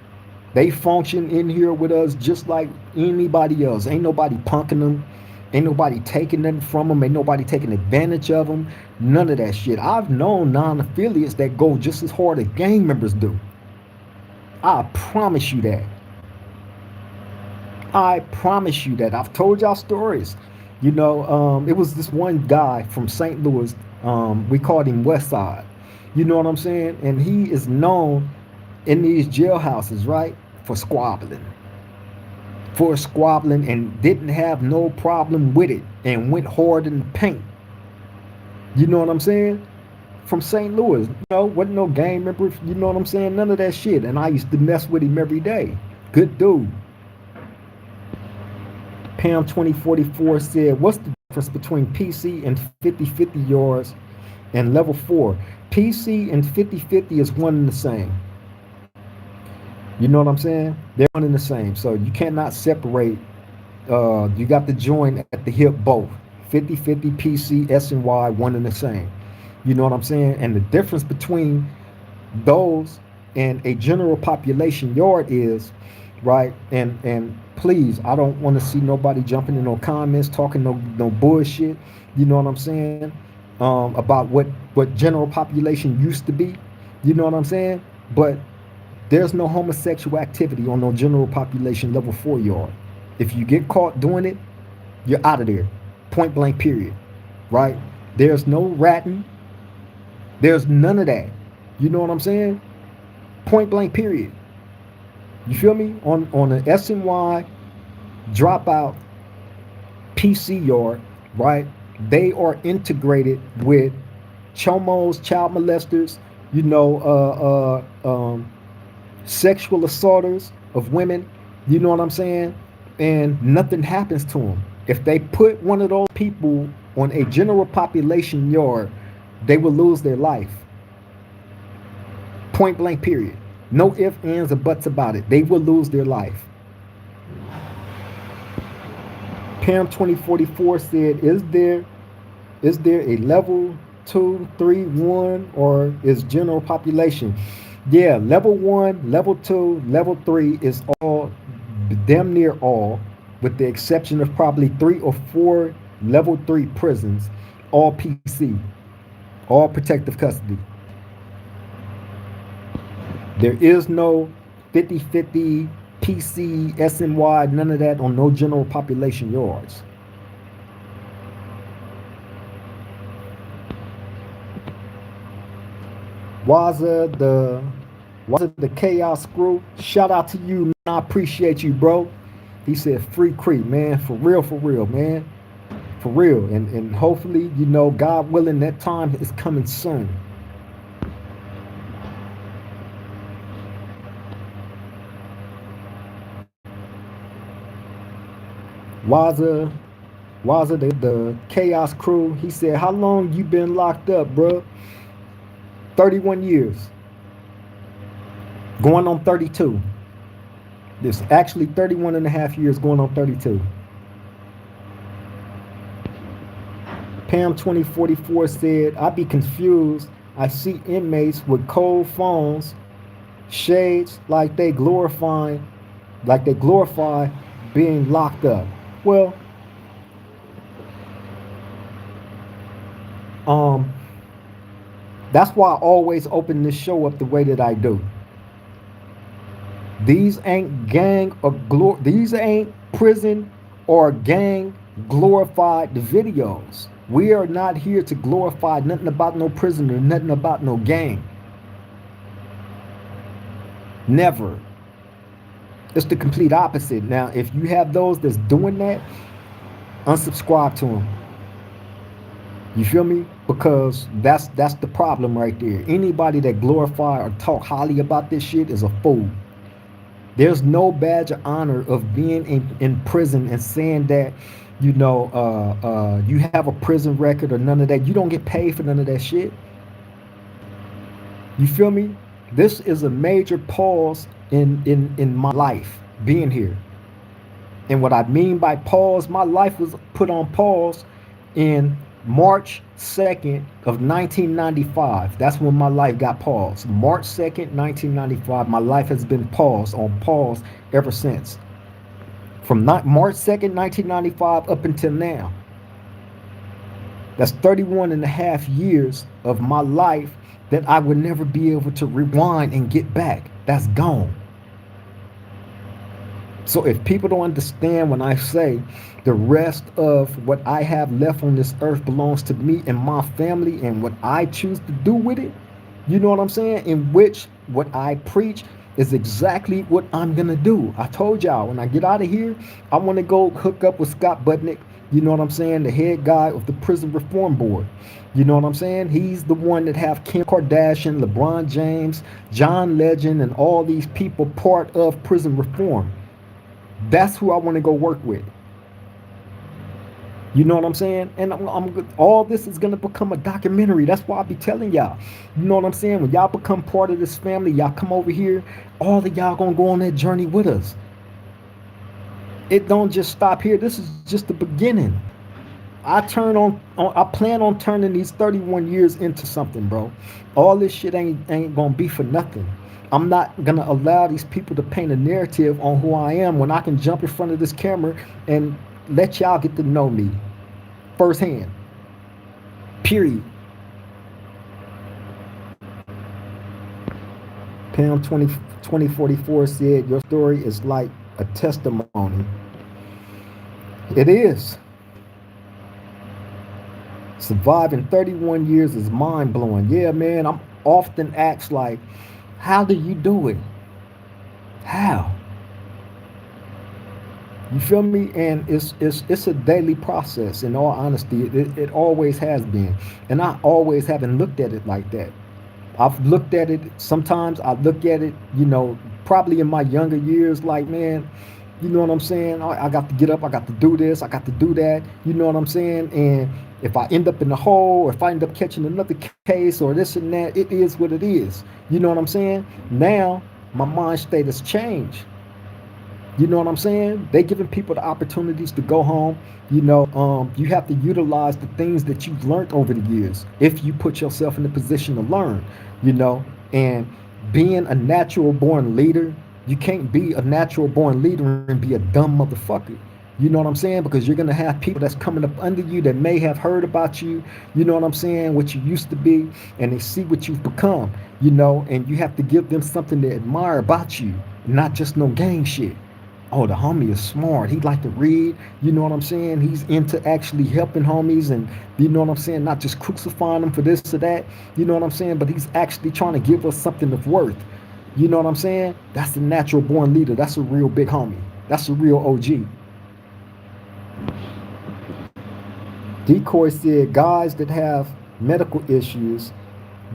They function in here with us just like anybody else. Ain't nobody punking them. Ain't nobody taking nothing from them. Ain't nobody taking advantage of them. None of that shit. I've known non-affiliates that go just as hard as gang members do. I promise you that. I promise you that. I've told y'all stories. It was this one guy from St. Louis. We called him Westside. You know what I'm saying? And he is known in these jailhouses, right, for squabbling. For squabbling, and didn't have no problem with it and went hard in the paint. You know what I'm saying? From St. Louis. Wasn't no gang member. You know what I'm saying? None of that shit. And I used to mess with him every day. Good dude. Pam 2044 said, what's the difference between PC and 50-50 yards and level 4? PC and 50-50 is one and the same. You know what I'm saying? They're one and the same. So you cannot separate. You got to join at the hip both. 50-50 PC, S and Y, one and the same. You know what I'm saying? And the difference between those and a general population yard is, right, and please, I don't want to see nobody jumping in no comments talking no bullshit, you know what I'm saying, about what general population used to be, you know what I'm saying. But there's no homosexual activity on no general population level 4 yard. If you get caught doing it, you're out of there, point blank, period. Right? There's no ratting, there's none of that. You know what I'm saying? Point blank, period. You feel me? On the SNY dropout PC yard, right? They are integrated with chomos, child molesters, you know, sexual assaulters of women. You know what I'm saying? And nothing happens to them. If they put one of those people on a general population yard, they will lose their life. Point blank, period. No ifs, ands, or buts about it. They will lose their life. Pam 2044 said, is there a level 2, 3, 1, or is general population? Yeah, level 1, level 2, level 3 is all, damn near all, with the exception of probably 3 or 4 level 3 prisons, all PC, all protective custody. There is no 50-50 PC, SNY, none of that on no general population yards. Waza the Chaos Group. Shout out to you, man. I appreciate you, bro. He said free creep, man. For real, man. For real. And hopefully, God willing, that time is coming soon. Waza, the Chaos Crew. He said, how long you been locked up, bro? 31 years. Going on 32. This actually 31 and a half years going on 32. Pam 2044 said, I be confused. I see inmates with cold phones, shades like they glorify being locked up. Well, um, that's why I always open this show up the way that I do. These ain't these ain't prison or gang glorified videos. We are not here to glorify nothing about no prison or nothing about no gang. Never. It's the complete opposite. Now, if you have those that's doing that, unsubscribe to them. You feel me? Because that's the problem right there. Anybody that glorify or talk highly about this shit is a fool. There's no badge of honor of being in prison and saying that, you have a prison record or none of that. You don't get paid for none of that shit. You feel me? This is a major pause in my life being here. And what I mean by pause, my life was put on pause in March 2nd of 1995. That's when my life got paused. March 2nd, 1995. My life has been on pause ever since. From March 2nd, 1995 up until now. That's 31 and a half years of my life that I would never be able to rewind and get back. That's gone. So if people don't understand when I say the rest of what I have left on this earth belongs to me and my family and what I choose to do with it, you know what I'm saying? In which what I preach is exactly what I'm going to do. I told y'all when I get out of here, I want to go hook up with Scott Budnick, you know what I'm saying? The head guy of the Prison Reform Board. You know what I'm saying? He's the one that have Kim Kardashian, LeBron James, John Legend, and all these people part of prison reform. That's who I want to go work with. You know what I'm saying? And all this is going to become a documentary. That's why I be telling y'all. You know what I'm saying? When y'all become part of this family, y'all come over here, all of y'all going to go on that journey with us. It don't just stop here. This is just the beginning. I plan on turning these 31 years into something, bro. All this shit ain't going to be for nothing. I'm not going to allow these people to paint a narrative on who I am when I can jump in front of this camera and let y'all get to know me firsthand. Period. Pam 2044 said, your story is like a testimony. It is. Surviving 31 years is mind-blowing. Yeah, man, I'm often asked, like, how do you do it? How? You feel me? And it's a daily process. In all honesty, it always has been, and I always haven't looked at it like that. I've looked at it. Sometimes I look at it, probably in my younger years, like, man, you know what I'm saying? I got to get up. I got to do this. I got to do that. You know what I'm saying? And if I end up in the hole, or if I end up catching another case or this and that, it is what it is. You know what I'm saying? Now my mind state has changed. You know what I'm saying? They giving people the opportunities to go home. You have to utilize the things that you've learned over the years if you put yourself in the position to learn. You know, and being a natural born leader, you can't be a natural born leader and be a dumb motherfucker. You know what I'm saying? Because you're gonna have people that's coming up under you that may have heard about you. You know what I'm saying? What you used to be, and they see what you've become. And you have to give them something to admire about you, not just no gang shit. Oh, the homie is smart. He like to read. You know what I'm saying? He's into actually helping homies, and you know what I'm saying? Not just crucifying them for this or that. You know what I'm saying? But he's actually trying to give us something of worth. You know what I'm saying? That's the natural born leader. That's a real big homie. That's a real OG. Decoy said guys that have medical issues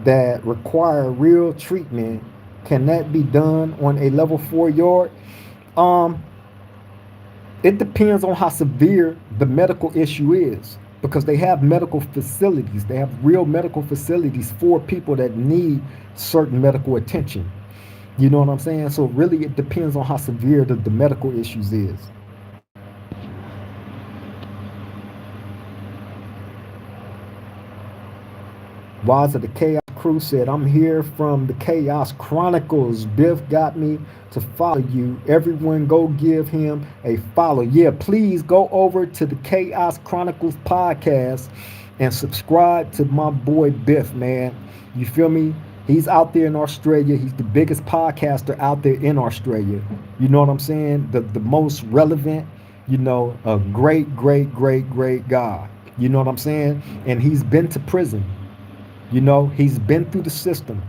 that require real treatment, can that be done on a level 4 yard? Um, It depends on how severe the medical issue is, because they have medical facilities. They have real medical facilities for people that need certain medical attention. You know what I'm saying? So really, it depends on how severe the medical issues is. Wise of the Chaos Crew said, I'm here from the Chaos Chronicles. Biff got me to follow you. Everyone go give him a follow. Yeah, please go over to the Chaos Chronicles podcast and subscribe to my boy Biff, man. You feel me? He's out there in Australia. He's the biggest podcaster out there in Australia. You know what I'm saying? The most relevant, a great, great, great, great guy. You know what I'm saying? And he's been to prison. He's been through the system.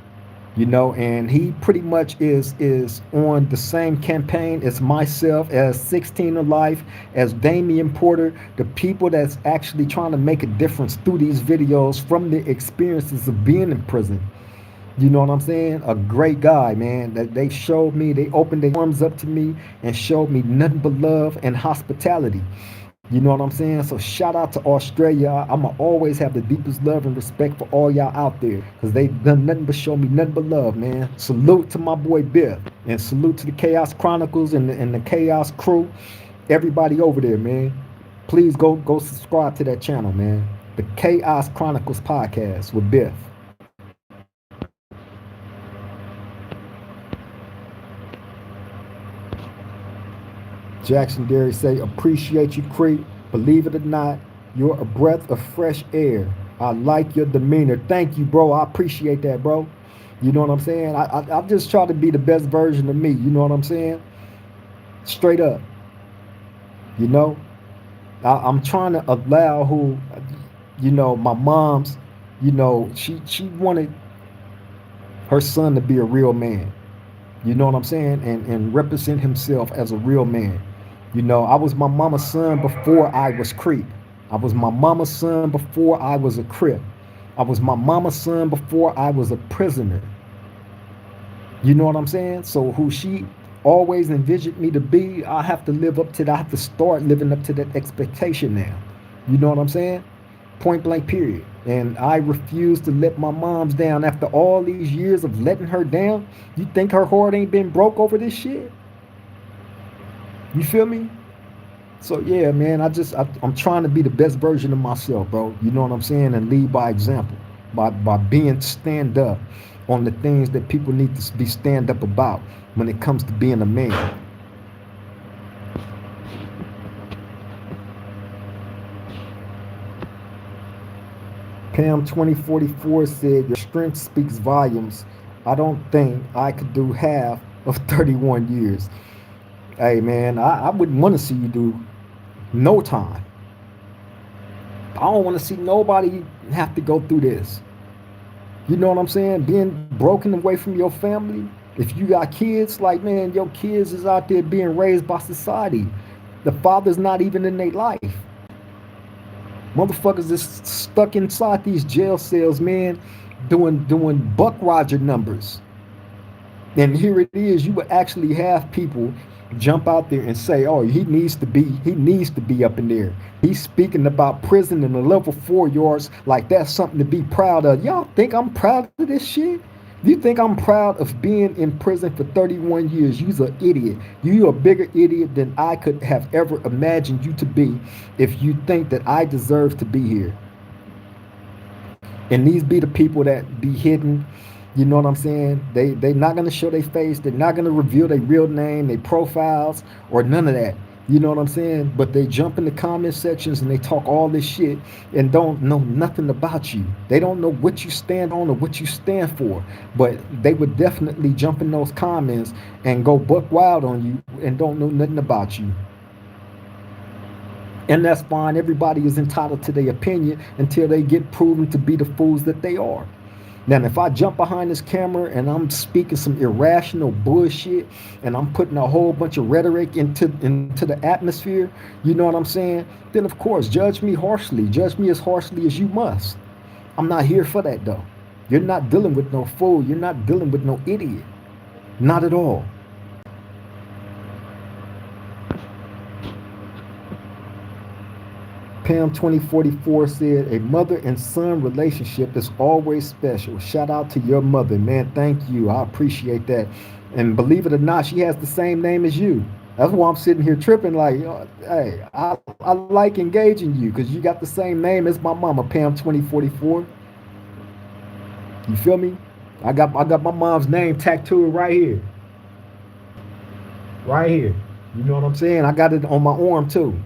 And he pretty much is on the same campaign as myself, as 16 of Life, as Damian Porter, the people that's actually trying to make a difference through these videos from the experiences of being in prison. You know what I'm saying? A great guy, man. That they showed me, they opened their arms up to me and showed me nothing but love and hospitality. You know what I'm saying? So shout out to Australia. I'ma always have the deepest love and respect for all y'all out there, because they done nothing but show me nothing but love, man. Salute to my boy Biff, and salute to the Chaos Chronicles and the Chaos Crew. Everybody over there, man. Please go subscribe to that channel, man. The Chaos Chronicles podcast with Biff. Jackson Derry say, appreciate you, Creep. Believe it or not, you're a breath of fresh air. I like your demeanor. Thank you, bro. I appreciate that, bro. You know what I'm saying? I just try to be the best version of me. You know what I'm saying? Straight up. You know? I'm trying to allow my mom's, she wanted her son to be a real man. You know what I'm saying? And represent himself as a real man. I was my mama's son before I was Creep. I was my mama's son before I was a Crip. I was my mama's son before I was a prisoner. You know what I'm saying? So who she always envisioned me to be, I have to live up to that. I have to start living up to that expectation now. You know what I'm saying? Point blank period. And I refuse to let my mom's down after all these years of letting her down. You think her heart ain't been broke over this shit? You feel me? So yeah, man, I'm trying to be the best version of myself, bro. You know what I'm saying? And lead by example, by being stand up on the things that people need to be stand up about when it comes to being a man. Pam 2044 said, your strength speaks volumes. I don't think I could do half of 31 years. Hey man, I wouldn't want to see you do no time. I don't want to see nobody have to go through this. You know what I'm saying? Being broken away from your family. If you got kids, like, man, your kids is out there being raised by society. The father's not even in their life. Motherfuckers is stuck inside these jail cells, man, doing Buck Roger numbers. And here it is, you would actually have people jump out there and say, "Oh, he needs to be up in there." He's speaking about prison in the level 4 yards like that's something to be proud of. Y'all think I'm proud of this shit? You think I'm proud of being in prison for 31 years? You's an idiot. You're a bigger idiot than I could have ever imagined you to be if you think that I deserve to be here. And these be the people that be hidden. You know what I'm saying? They not gonna show their face. They're not gonna reveal their real name, their profiles, or none of that. You know what I'm saying? But they jump in the comment sections and they talk all this shit and don't know nothing about you. They don't know what you stand on or what you stand for. But they would definitely jump in those comments and go buck wild on you and don't know nothing about you. And that's fine. Everybody is entitled to their opinion until they get proven to be the fools that they are. Now, if I jump behind this camera and I'm speaking some irrational bullshit and I'm putting a whole bunch of rhetoric into the atmosphere, you know what I'm saying? Then of course, judge me harshly. Judge me as harshly as you must. I'm not here for that though. You're not dealing with no fool. You're not dealing with no idiot. Not at all. Pam 2044 said, a mother and son relationship is always special. Shout out to your mother, man. Thank you. I appreciate that. And believe it or not, she has the same name as you. That's why I'm sitting here tripping like, hey, I like engaging you because you got the same name as my mama, Pam 2044. You feel me? I got my mom's name tattooed right here. Right here. You know what I'm saying? I got it on my arm too.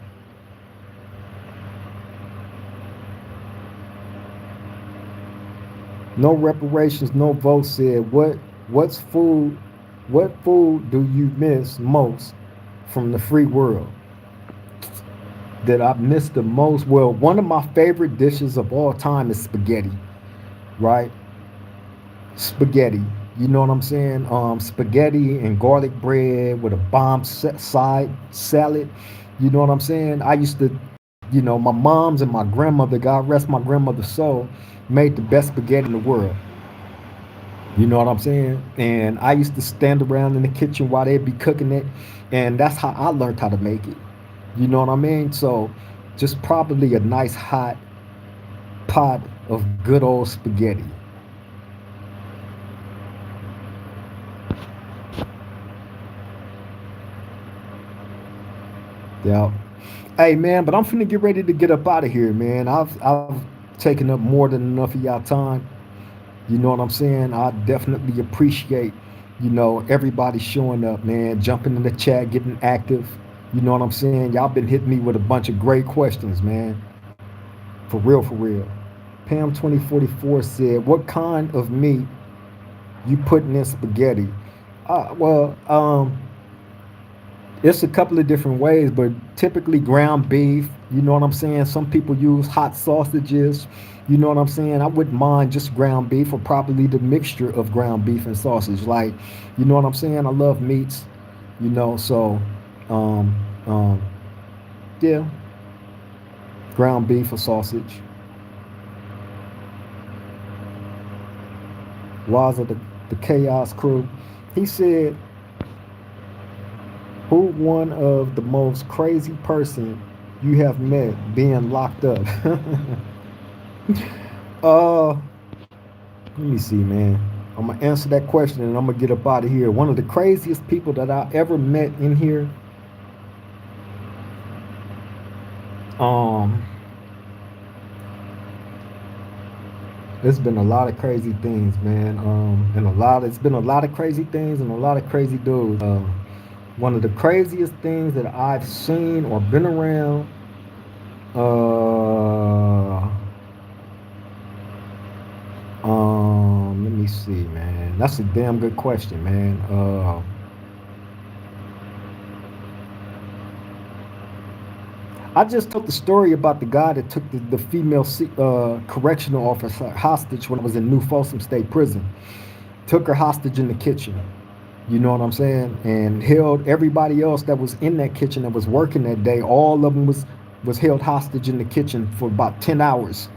No reparations, no votes said. What food do you miss most from the free world? That I miss the most? Well, one of my favorite dishes of all time is spaghetti, right? Spaghetti. You know what I'm saying? Spaghetti and garlic bread with a bomb side salad. You know what I'm saying? I used to, my mom's and my grandmother, God rest my grandmother's soul, made the best spaghetti in the world. You know what I'm saying? And I used to stand around in the kitchen while they'd be cooking it, and that's how I learned how to make it. You know what I mean? So, just probably a nice hot pot of good old spaghetti. Yeah. Hey man, but I'm finna get ready to get up out of here, man. I've taken up more than enough of y'all time. You know what I'm saying? I definitely appreciate, everybody showing up, man, jumping in the chat, getting active. You know what I'm saying? Y'all been hitting me with a bunch of great questions, man. For real, for real. Pam 2044 said, "What kind of meat you putting in spaghetti?" Well, it's a couple of different ways, but typically ground beef. You know what I'm saying? Some people use hot sausages. You know what I'm saying? I wouldn't mind just ground beef or probably the mixture of ground beef and sausage. Like, you know what I'm saying? I love meats, so um, um, yeah, ground beef or sausage. Waza, the Chaos Crew, he said, who one of the most crazy person you have met being locked up? Let me see, man. I'm gonna answer that question and I'm gonna get up out of here. One of the craziest people that I ever met in here, um, there's been a lot of crazy things, man. It's been a lot of crazy things and a lot of crazy dudes. One of the craziest things that I've seen or been around, uh, let me see, man. That's a damn good question, man. I just told the story about the guy that took the female correctional officer hostage when I was in New Folsom State Prison. Took her hostage in the kitchen. You know what I'm saying? And held everybody else that was in that kitchen that was working that day. All of them was held hostage in the kitchen for about 10 hours.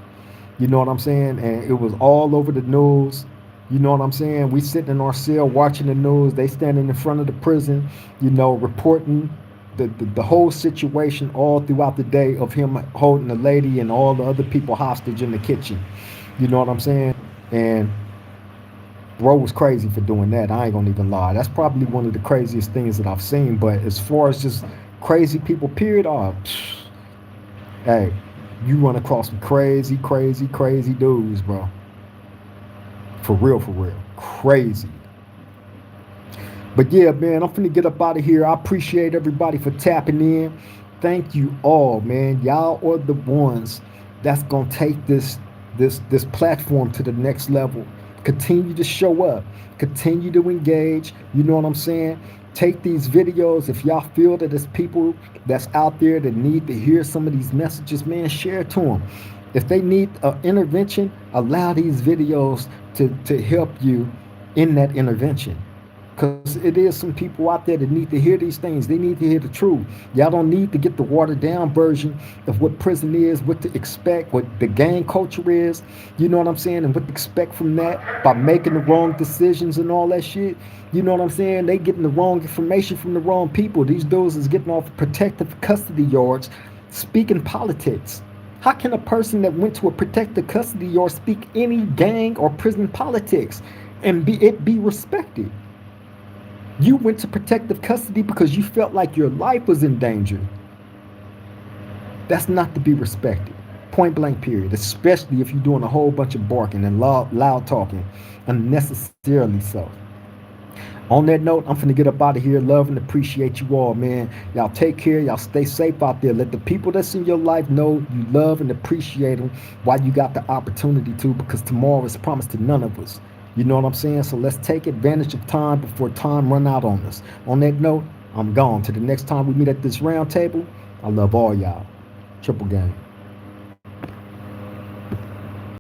You know what I'm saying? And it was all over the news. You know what I'm saying? We sitting in our cell watching the news. They standing in front of the prison, reporting the whole situation all throughout the day of him holding the lady and all the other people hostage in the kitchen. You know what I'm saying? And bro was crazy for doing that. I ain't gonna even lie. That's probably one of the craziest things that I've seen. But as far as just crazy people, period, hey, you run across some crazy, crazy, crazy dudes, bro. For real, for real. Crazy. But yeah, man, I'm finna get up out of here. I appreciate everybody for tapping in. Thank you all, man. Y'all are the ones that's gonna take this platform to the next level. Continue to show up. Continue to engage. You know what I'm saying? Take these videos. If y'all feel that there's people that's out there that need to hear some of these messages, man, share it to them. If they need an intervention, allow these videos to help you in that intervention. Because it is some people out there that need to hear these things. They need to hear the truth. Y'all don't need to get the watered down version of what prison is, what to expect, what the gang culture is. You know what I'm saying? And what to expect from that by making the wrong decisions and all that shit. You know what I'm saying? They getting the wrong information from the wrong people. These dudes is getting off protective custody yards speaking politics. How can a person that went to a protective custody yard speak any gang or prison politics and be respected? You went to protective custody because you felt like your life was in danger. That's not to be respected. Point blank, period. Especially if you're doing a whole bunch of barking and loud talking, unnecessarily so. On that note, I'm finna get up out of here. Love and appreciate you all, man. Y'all take care. Y'all stay safe out there. Let the people that's in your life know you love and appreciate them while you got the opportunity to, because tomorrow is promised to none of us. You know what I'm saying? So let's take advantage of time before time run out on us. On that note, I'm gone. Till the next time we meet at this round table, I love all y'all. Triple game.